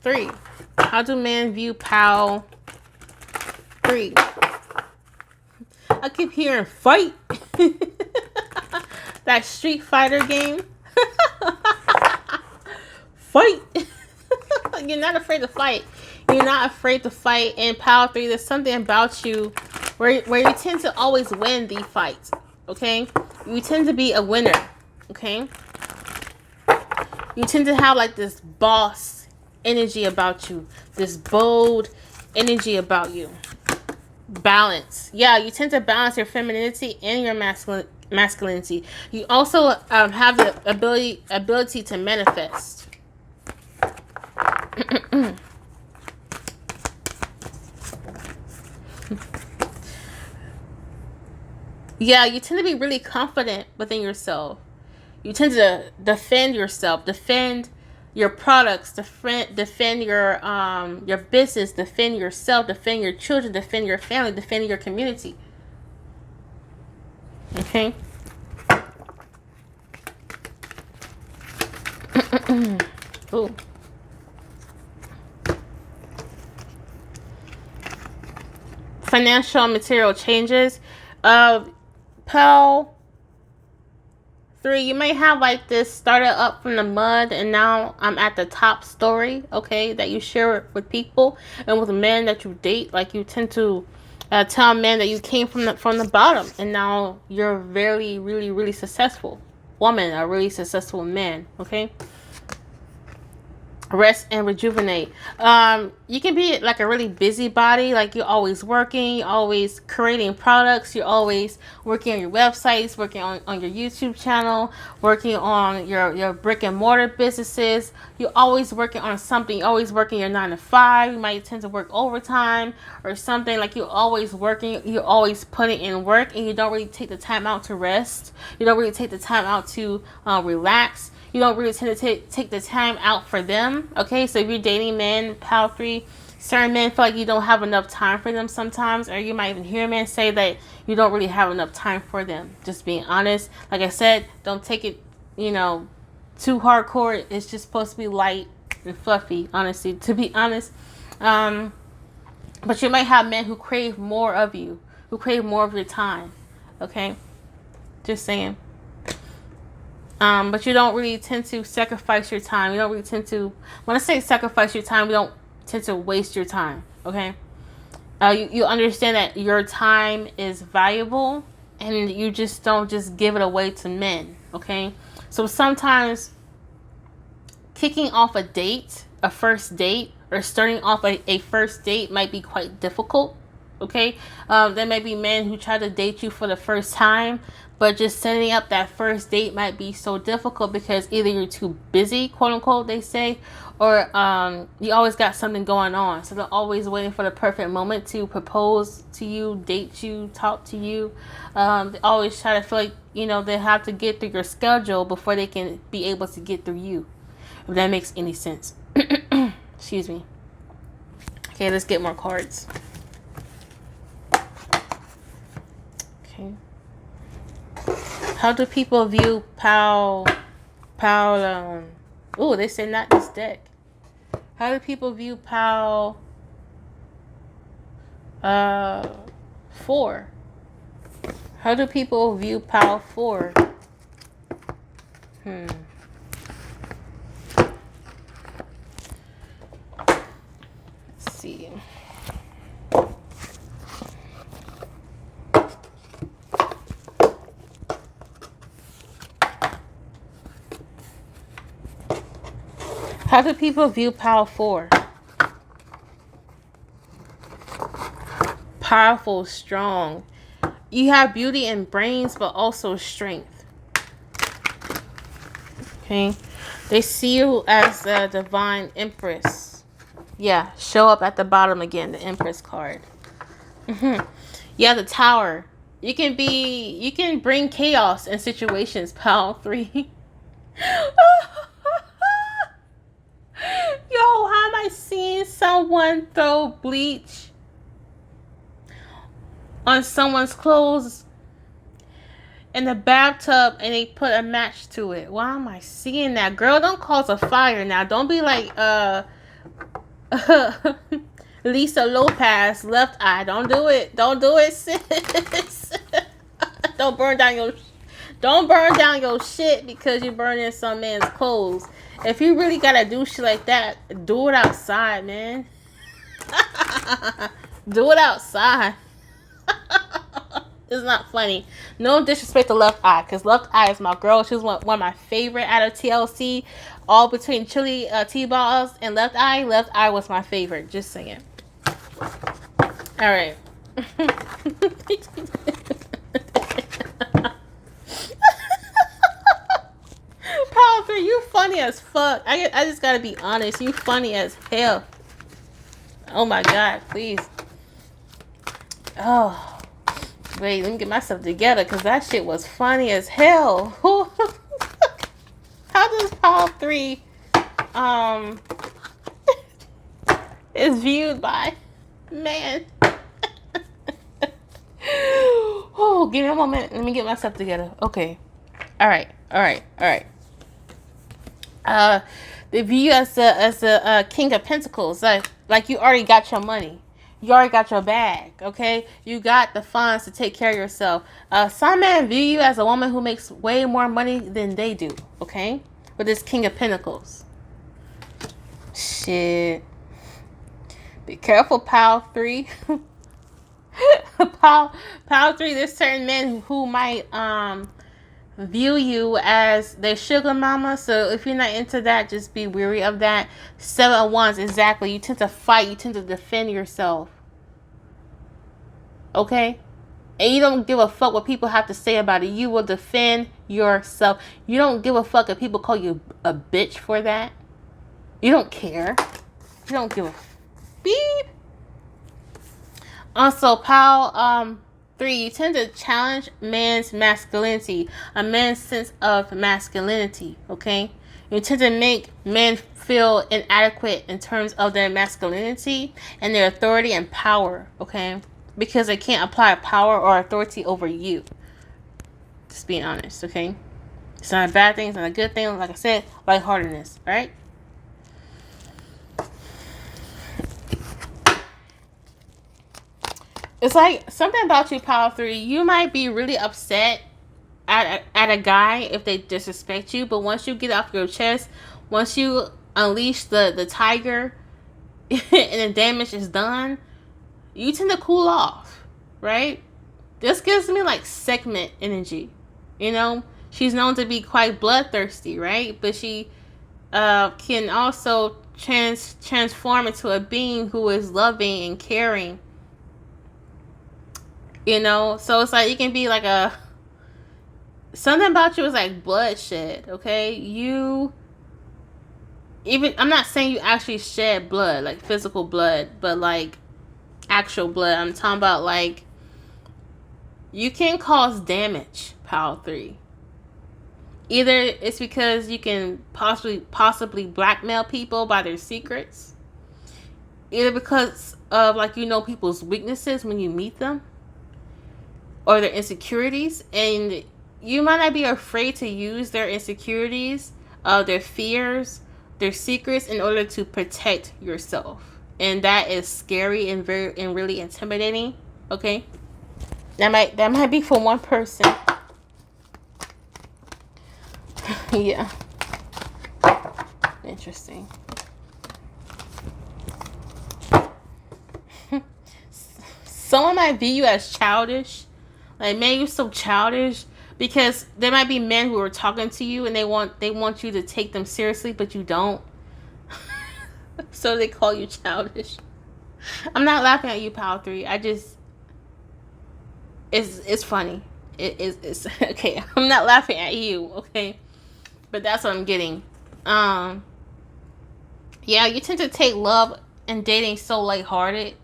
3? How do men view pal 3? I keep hearing fight. That Street Fighter game. Fight. You're not afraid to fight. You're not afraid to fight. And pal 3, there's something about you where you tend to always win the fight. Okay? You tend to be a winner. Okay? You tend to have like this boss energy about you. This bold energy about you. Balance. Yeah, you tend to balance your femininity and your masculinity. You also have the ability to manifest. Yeah, you tend to be really confident within yourself. You tend to defend yourself, defend your products, defend your business, defend yourself, defend your children, defend your family, defend your community. Okay. Ooh. Financial and material changes. Pal 3, you may have like this started up from the mud and now I'm at the top story, okay, that you share with people and with men that you date. Like you tend to tell men that you came from the bottom and now you're very, really, really successful woman, a really successful man, okay? Rest and rejuvenate. You can be like a really busybody, like you're always working, you're always creating products, you're always working on your websites, working on your YouTube channel, working on your brick and mortar businesses. You're always working on something. You're always working your 9 to 5. You might tend to work overtime or something. Like you're always working, you're always putting in work, and you don't really take the time out to rest. You don't really take the time out to relax. You don't really tend to take the time out for them. Okay, so if you're dating men, pal 3, certain men feel like you don't have enough time for them sometimes, or you might even hear men say that you don't really have enough time for them. Just being honest. Like I said, don't take it, too hardcore. It's just supposed to be light and fluffy, honestly, to be honest. But you might have men who crave more of you, who crave more of your time. Okay, just saying. But you don't really tend to sacrifice your time. You don't really tend to, when I say sacrifice your time, you don't tend to waste your time, okay? You understand that your time is valuable and you just don't just give it away to men, okay? So sometimes kicking off a first date, or starting off a first date might be quite difficult, okay? There may be men who try to date you for the first time, but just setting up that first date might be so difficult because either you're too busy, quote unquote, they say, or you always got something going on. So they're always waiting for the perfect moment to propose to you, date you, talk to you. They always try to feel like, they have to get through your schedule before they can be able to get through you. If that makes any sense. Excuse me. Okay, let's get more cards. Okay. How do people view Pal? Oh, they said not this deck. How do people view Pal? 4. How do people view Pal 4? Let's see. How do people view Power 4? Powerful, strong. You have beauty and brains, but also strength. Okay. They see you as a divine empress. Yeah, show up at the bottom again, the empress card. Yeah, the tower. You can bring chaos in situations, Pal 3. Yo, how am I seeing someone throw bleach on someone's clothes in the bathtub and they put a match to it? Why am I seeing that? Girl, don't cause a fire now. Don't be like Lisa Lopez, Left Eye. Don't do it. Don't do it, sis. Don't burn down your shit because you're burning some man's clothes. If you really gotta do shit like that, do it outside, man. Do it outside. It's not funny. No disrespect to Left Eye, because Left Eye is my girl. She's one of my favorite out of TLC. All between Chili T-Balls and Left Eye. Left Eye was my favorite. Just saying. Alright. Power 3, you funny as fuck. I just gotta be honest. You funny as hell. Oh my god, please. Oh. Wait, let me get myself together because that shit was funny as hell. How does Power 3 is viewed by man? Oh, give me a moment. Let me get myself together. Okay. Alright. They view you as a King of Pentacles. Like you already got your money. You already got your bag, okay? You got the funds to take care of yourself. Some men view you as a woman who makes way more money than they do, okay? With this King of Pentacles. Shit. Be careful, Power 3. Power 3, there's certain men who might view you as their sugar mama. So if you're not into that, just be weary of that. 7 of Wands, exactly. You tend to fight. You tend to defend yourself. Okay? And you don't give a fuck what people have to say about it. You will defend yourself. You don't give a fuck if people call you a bitch for that. You don't care. You don't give a beep. Also, Power 3, you tend to challenge man's masculinity, a man's sense of masculinity, okay? You tend to make men feel inadequate in terms of their masculinity and their authority and power, okay? Because they can't apply power or authority over you. Just being honest, okay? It's not a bad thing, it's not a good thing. Like I said, lightheartedness, right? It's like something about you, Power 3. You might be really upset at a guy if they disrespect you, but once you get off your chest, once you unleash the tiger and the damage is done, you tend to cool off, right? This gives me like segment energy, you know? She's known to be quite bloodthirsty, right? But she can also transform into a being who is loving and caring. You know, so it's like you can be like something about you is like bloodshed, okay? I'm not saying you actually shed blood, like physical blood, but like actual blood. I'm talking about like you can cause damage, Power 3. Either it's because you can possibly blackmail people by their secrets. Either because of like people's weaknesses when you meet them. Or their insecurities, and you might not be afraid to use their insecurities, their fears, their secrets in order to protect yourself, and that is scary and really intimidating. Okay, that might be for one person. Yeah, interesting. Someone might view you as childish. Like, man, you're so childish, because there might be men who are talking to you and they want you to take them seriously, but you don't. So they call you childish. I'm not laughing at you, Pal 3. It's funny. It's okay. I'm not laughing at you, okay? But that's what I'm getting. Um, yeah, you tend to take love and dating so lighthearted.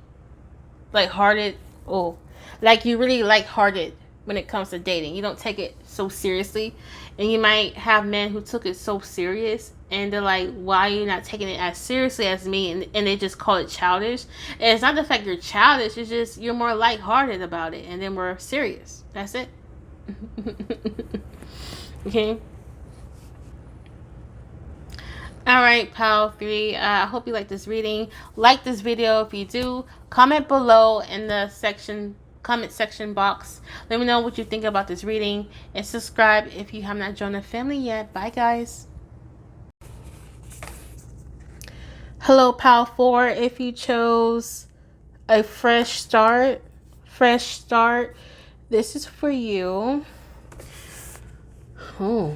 Lighthearted. Oh, like you really lighthearted when it comes to dating. You don't take it so seriously, and you might have men who took it so serious, and they're like, "Why are you not taking it as seriously as me?" And they just call it childish. And it's not the fact you're childish; it's just you're more lighthearted about it, and then we're serious. That's it. Okay. All right, Pal 3. I hope you like this reading. Like this video if you do. Comment below in the comment section box. Let me know what you think about this reading. And subscribe if you have not joined the family yet. Bye, guys. Hello, Pal 4. If you chose a fresh start, this is for you. Oh.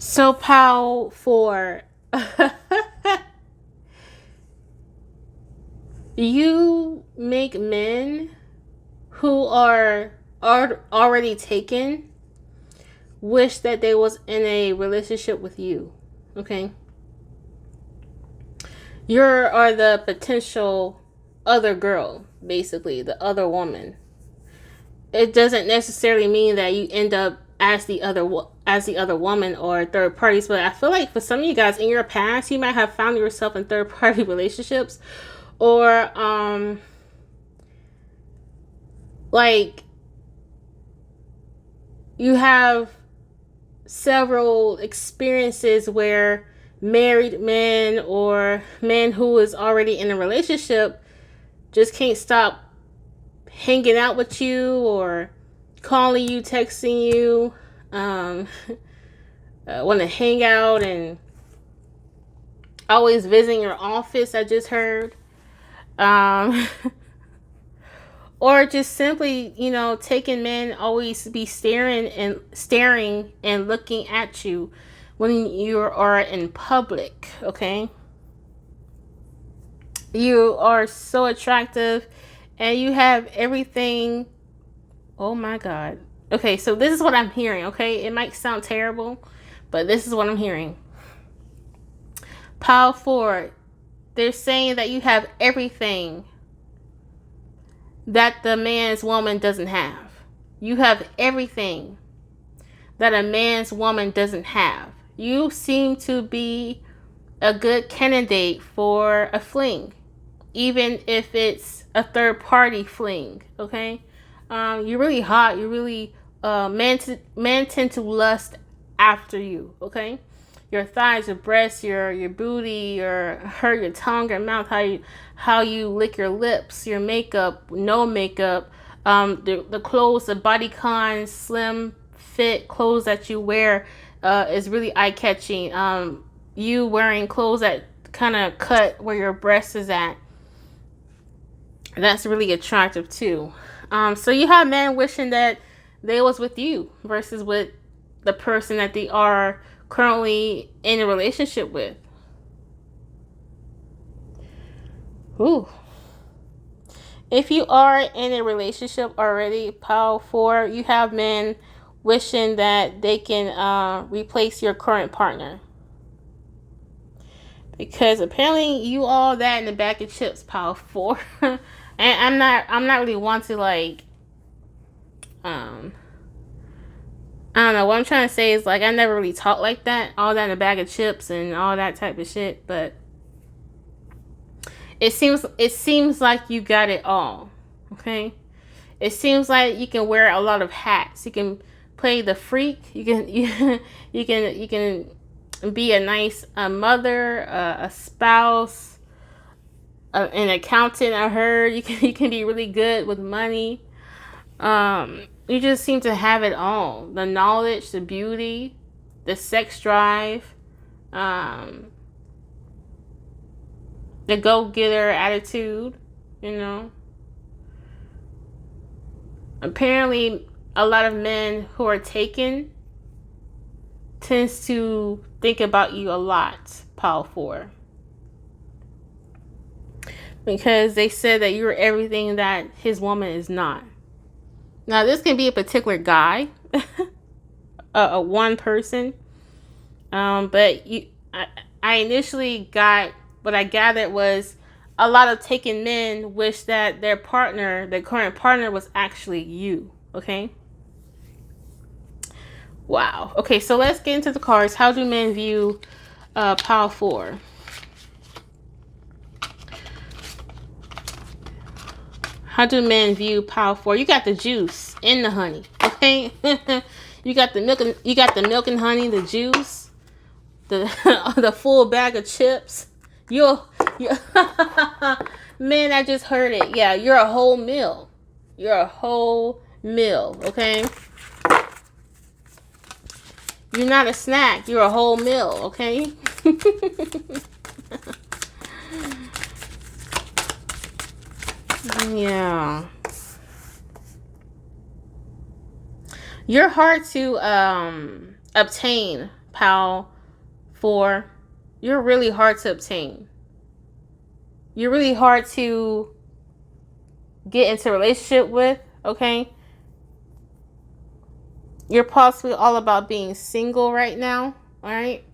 So, Pal 4, you make men who are already taken wish that they was in a relationship with you, okay? You are the potential other girl, basically, the other woman. It doesn't necessarily mean that you end up as the other woman or third parties, but I feel like for some of you guys in your past, you might have found yourself in third party relationships, or like you have several experiences where married men or men who is already in a relationship just can't stop hanging out with you or calling you, texting you, want to hang out and always visiting your office. I just heard, or just simply, taking men always be staring and looking at you when you are in public. Okay, you are so attractive, and you have everything. Oh my God. Okay, so this is what I'm hearing, okay? It might sound terrible, but this is what I'm hearing. Pile 4, they're saying that you have everything that the man's woman doesn't have. You have everything that a man's woman doesn't have. You seem to be a good candidate for a fling, even if it's a third party fling, okay? You're really hot. You're really men tend to lust after you. Okay, your thighs, your breasts, your booty, your tongue, your mouth, how you lick your lips, your makeup, no makeup, the clothes, the bodycon, slim fit clothes that you wear is really eye catching. You wearing clothes that kind of cut where your breast is at, that's really attractive too. So you have men wishing that they was with you versus with the person that they are currently in a relationship with. Ooh. If you are in a relationship already, Pile 4, you have men wishing that they can replace your current partner. Because apparently you all that in the bag of chips, Pile 4. And I'm not really want to like I don't know, what I'm trying to say is like I never really talk like that, all that in a bag of chips and all that type of shit, but it seems like you got it all. Okay? It seems like you can wear a lot of hats. You can play the freak, you can be a nice mother, a spouse, an accountant. I heard you can be really good with money. You just seem to have it all: the knowledge, the beauty, the sex drive, the go-getter attitude. Apparently a lot of men who are taken tends to think about you a lot, pile 4. Because they said that you're everything that his woman is not. Now, this can be a particular guy, a one person. But I initially got, what I gathered was a lot of taken men wish that their partner, their current partner, was actually you. Okay. Wow. Okay, so let's get into the cards. How do men view pile 4? How do men view pile 4? You got the juice and the honey. Okay. You got the milk. You got the milk and honey, the juice, the full bag of chips. You man, I just heard it. Yeah, you're a whole meal. You're a whole meal. Okay. You're not a snack. You're a whole meal. Okay. Yeah. You're hard to obtain, pal 4. You're really hard to obtain. You're really hard to get into a relationship with, okay? You're possibly all about being single right now, all right?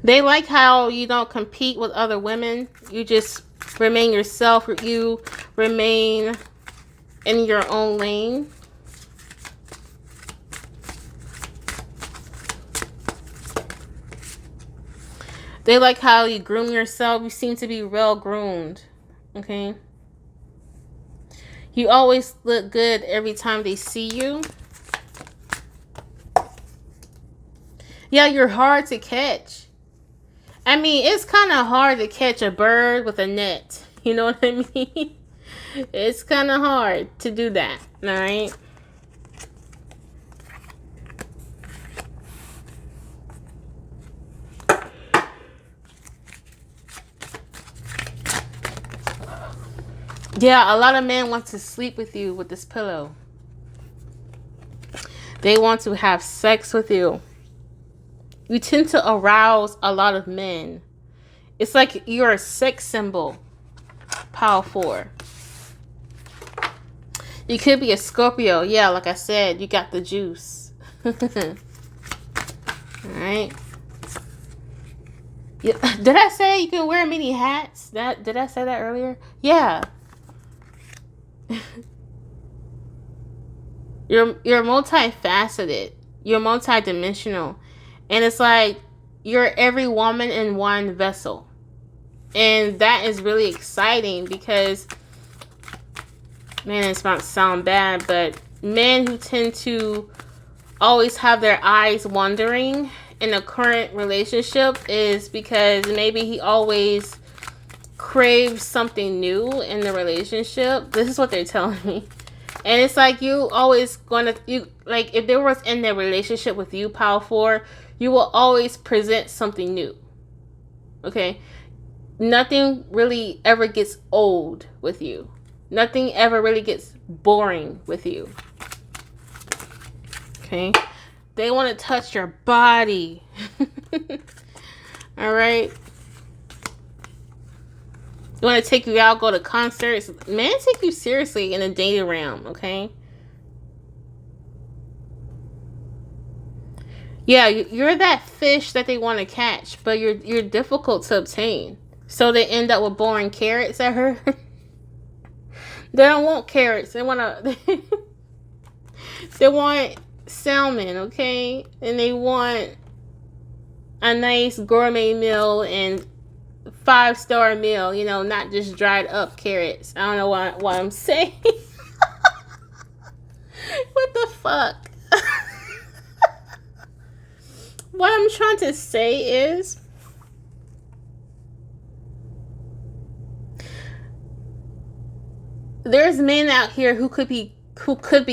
They like how you don't compete with other women. You just remain yourself. You remain in your own lane. They like how you groom yourself. You seem to be well groomed. Okay. You always look good every time they see you. Yeah, you're hard to catch. I mean, it's kind of hard to catch a bird with a net. You know what I mean? It's kind of hard to do that. All right. Yeah, a lot of men want to sleep with you with this pillow. They want to have sex with you. You tend to arouse a lot of men. It's like you're a sex symbol. Pile 4. You could be a Scorpio. Yeah, like I said, you got the juice. Alright. Yeah. Did I say you can wear many hats? Did I say that earlier? Yeah. You're multifaceted. You're multidimensional. And it's like you're every woman in one vessel. And that is really exciting because, man, it's not sound bad, but men who tend to always have their eyes wandering in a current relationship is because maybe he always craves something new in the relationship. This is what they're telling me. And it's like you always like if they was in their relationship with you, pile 4, you will always present something new. Okay? Nothing really ever gets old with you. Nothing ever really gets boring with you. Okay? They want to touch your body. All right? They want to take you out, go to concerts. Men take you seriously in the dating realm, okay? Yeah, you're that fish that they want to catch, but you're difficult to obtain. So they end up with boring carrots at her. They don't want carrots. They want they want salmon, okay? And they want a nice gourmet meal and 5-star meal, you know, not just dried up carrots. I don't know what I'm saying. What the fuck? What I'm trying to say is there's men out here who could be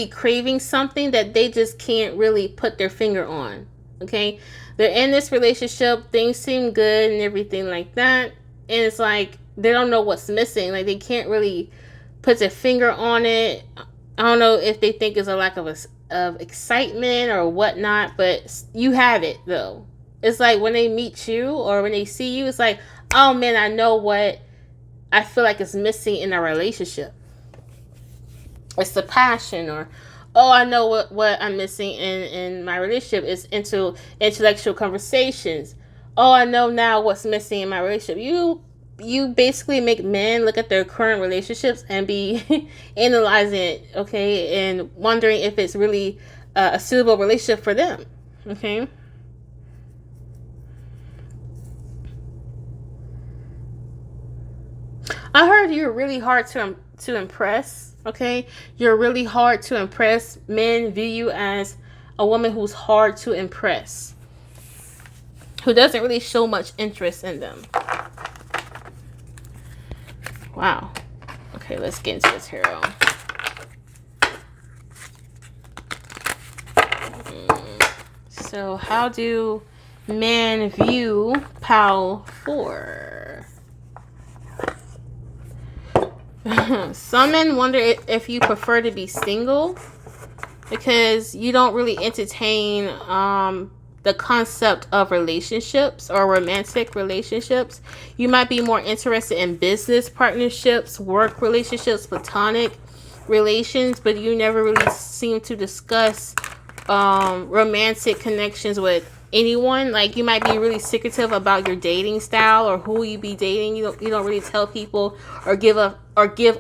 craving something that they just can't really put their finger on. Okay? They're in this relationship, things seem good and everything like that. And it's like they don't know what's missing. Like they can't really puts a finger on it. I don't know if they think it's a lack of excitement or whatnot, but you have it though. It's like when they meet you or when they see you, it's like, oh man, I know what I feel like is missing in a relationship. It's the passion, or oh, I know what I'm missing in my relationship is into intellectual conversations. Oh, I know now what's missing in my relationship. You basically make men look at their current relationships and be analyzing it, okay, and wondering if it's really a suitable relationship for them, okay. I heard you're really hard to impress. Okay, you're really hard to impress. Men view you as a woman who's hard to impress, who doesn't really show much interest in them. Wow. Okay, let's get into this tarot. So, how do men view Pal 4? Some men wonder if you prefer to be single because you don't really entertain the concept of relationships or romantic relationships. You might be more interested in business partnerships, work relationships, platonic relations, but you never really seem to discuss romantic connections with anyone. Like, you might be really secretive about your dating style or who you be dating. You don't really tell people or give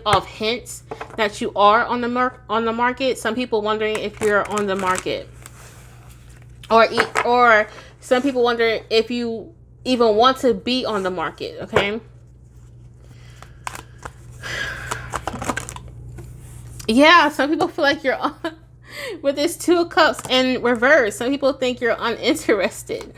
off hints that you are on the market. Some people wondering if you're on the market, or some people wonder if you even want to be on the market. Okay. Yeah, some people feel like you're on. With this 2 of Cups in reverse, some people think you're uninterested.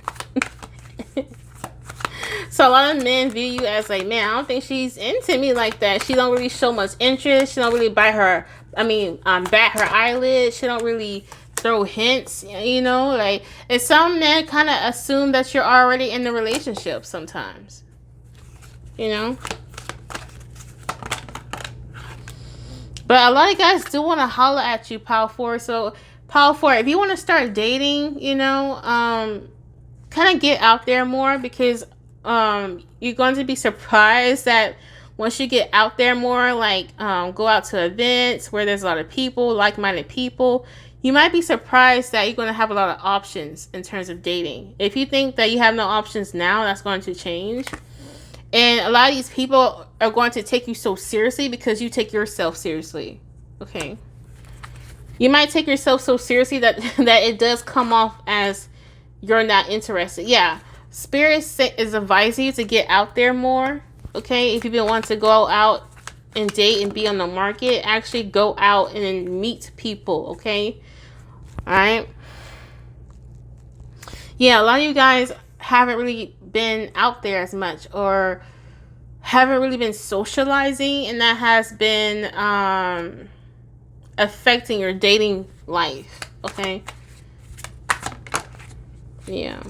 So a lot of men view you as like, man, I don't think she's into me like that. She don't really show much interest. She don't really bat her eyelids. She don't really throw hints, you know, like, and some men kind of assume that you're already in the relationship sometimes, you know. But a lot of guys do want to holler at you, Power 4. So, Power 4, if you want to start dating, you know, kind of get out there more, because you're going to be surprised that once you get out there more, like go out to events where there's a lot of people, like-minded people, you might be surprised that you're going to have a lot of options in terms of dating. If you think that you have no options now, that's going to change. And a lot of these people are going to take you so seriously because you take yourself seriously. Okay. You might take yourself so seriously that it does come off as you're not interested. Yeah. Spirit is advising you to get out there more. Okay. If you've been wanting to go out and date and be on the market, actually go out and meet people. Okay. All right. Yeah. A lot of you guys haven't really been out there as much, or haven't really been socializing, and that has been affecting your dating life. Okay. Yeah.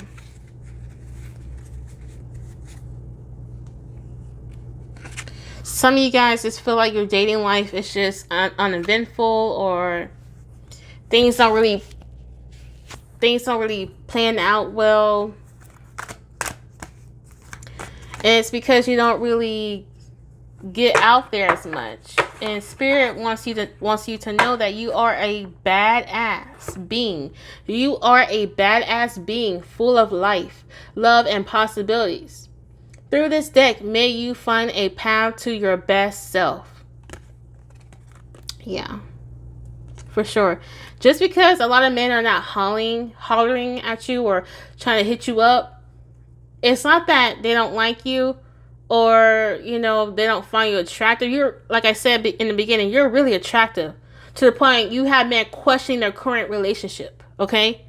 Some of you guys just feel like your dating life is just uneventful, or things don't really plan out well. And it's because you don't really get out there as much. And Spirit wants you to know that you are a badass being. You are a badass being full of life, love, and possibilities. Through this deck, may you find a path to your best self. Yeah, for sure. Just because a lot of men are not hollering at you or trying to hit you up, it's not that they don't like you, or, you know, they don't find you attractive. You're, like I said in the beginning, you're really attractive to the point you have men questioning their current relationship. Okay.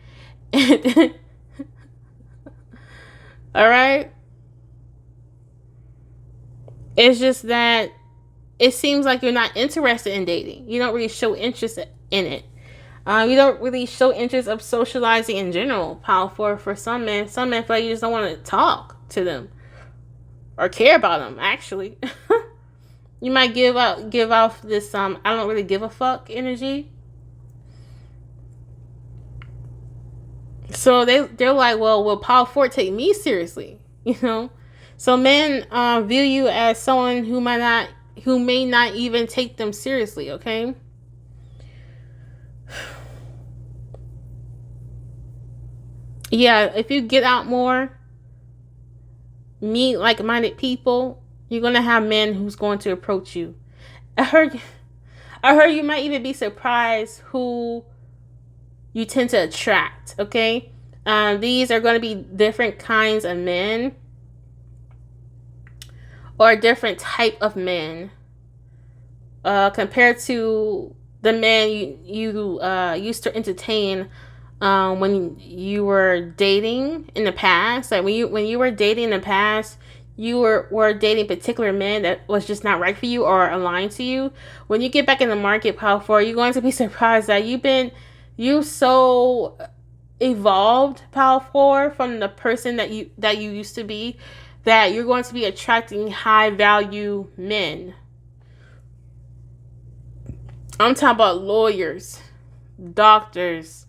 All right. It's just that it seems like you're not interested in dating. You don't really show interest in it. You don't really show interest of socializing in general. Powerful for some men. Some men feel like you just don't want to talk to them or care about them, actually. You might give off this I don't really give a fuck energy. So they're like, well, will Power 4 take me seriously? You know? So men view you as someone who may not even take them seriously, okay? Yeah, if you get out more, meet like-minded people, you're gonna have men who's going to approach you. I heard you might even be surprised who you tend to attract, okay? These are going to be different kinds of men or a different type of men compared to the men you used to entertain when you were dating in the past. Like when you were dating in the past, you were dating particular men that was just not right for you or aligned to you. When you get back in the market, Power 4, you're going to be surprised that you so evolved, Power 4, from the person that you used to be, that you're going to be attracting high value men. I'm talking about lawyers, doctors,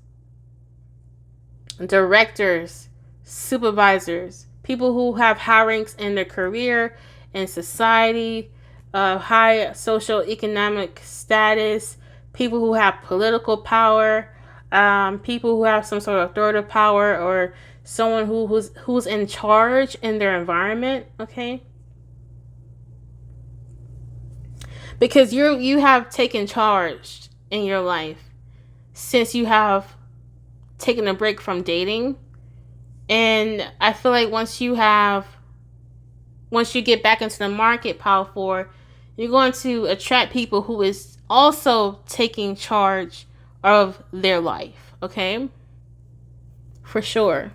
directors, supervisors, people who have high ranks in their career and society, high social economic status, people who have political power, people who have some sort of authoritative power, or someone who's in charge in their environment, okay? Because you have taken charge in your life since you have taken a break from dating. And I feel like once you get back into the market, Power 4, you're going to attract people who is also taking charge of their life, okay? For sure.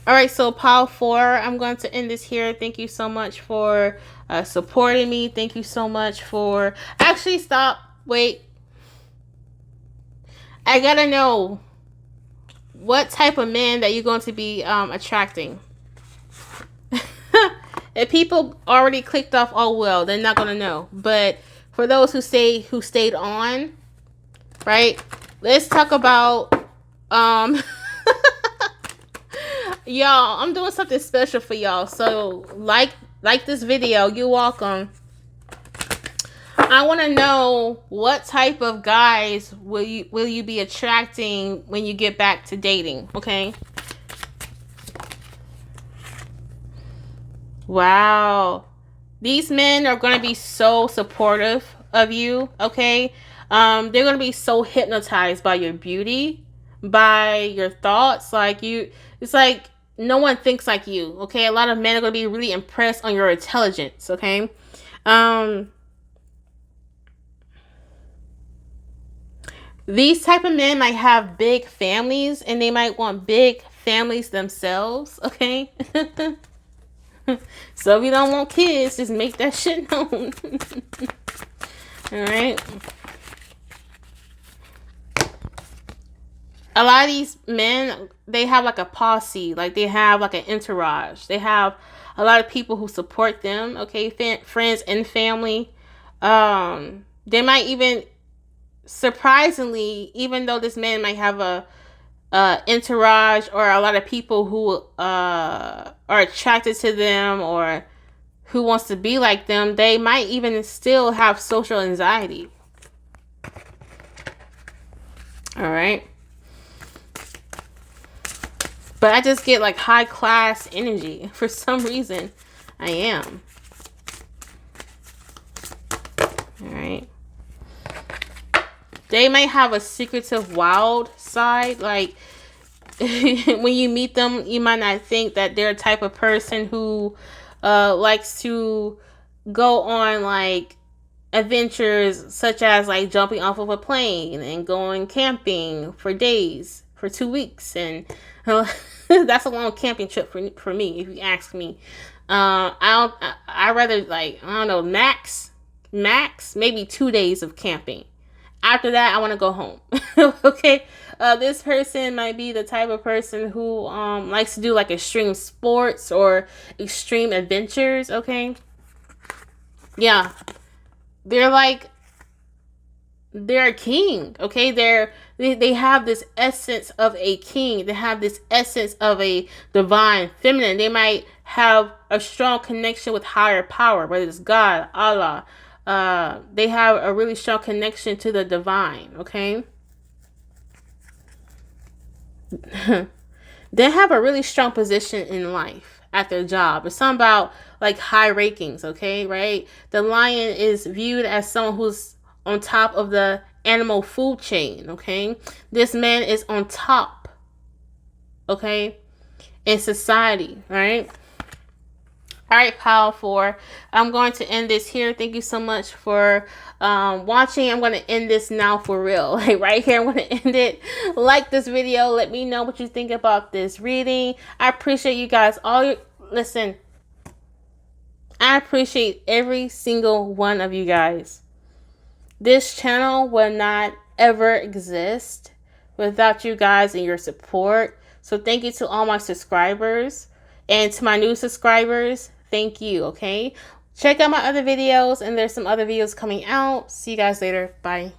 All right, so Power 4, I'm going to end this here. Thank you so much for supporting me. Thank you so much for... Actually, stop. Wait. I gotta know what type of men that you're going to be attracting. If people already clicked off, oh well, they're not gonna know. But for those who stayed on, right? Let's talk about y'all. I'm doing something special for y'all. So like this video. You're welcome. I want to know what type of guys will you be attracting when you get back to dating, okay? Wow. These men are going to be so supportive of you, okay? They're going to be so hypnotized by your beauty, by your thoughts. It's like no one thinks like you, okay? A lot of men are going to be really impressed on your intelligence, okay? These type of men might have big families, and they might want big families themselves, okay? So if you don't want kids, just make that shit known. Alright? A lot of these men, they have like a posse. Like they have like an entourage. They have a lot of people who support them, okay? Friends and family. They might even... Surprisingly, even though this man might have a entourage or a lot of people who are attracted to them or who wants to be like them, they might even still have social anxiety. All right. But I just get like high class energy for some reason. I am. All right. They might have a secretive wild side. Like when you meet them, you might not think that they're a type of person who likes to go on like adventures such as like jumping off of a plane and going camping for days, for 2 weeks. And that's a long camping trip for me, if you ask me. I rather like, I don't know, max maybe 2 days of camping. After that, I want to go home. Okay. This person might be the type of person who likes to do like extreme sports or extreme adventures. Okay. Yeah, they're like, they're a king. Okay, they have this essence of a king. They have this essence of a divine feminine. They might have a strong connection with higher power, whether it's God, Allah. They have a really strong connection to the divine. Okay. They have a really strong position in life at their job. It's something about like high rankings, okay, right? The lion is viewed as someone who's on top of the animal food chain, okay? This man is on top, okay, in society, right? All right, Pile 4. I'm going to end this here. Thank you so much for watching. I'm going to end this now for real. Like right here, I'm going to end it. Like this video. Let me know what you think about this reading. I appreciate you guys. Listen, I appreciate every single one of you guys. This channel will not ever exist without you guys and your support. So thank you to all my subscribers, and to my new subscribers, thank you, okay? Check out my other videos, and there's some other videos coming out. See you guys later. Bye.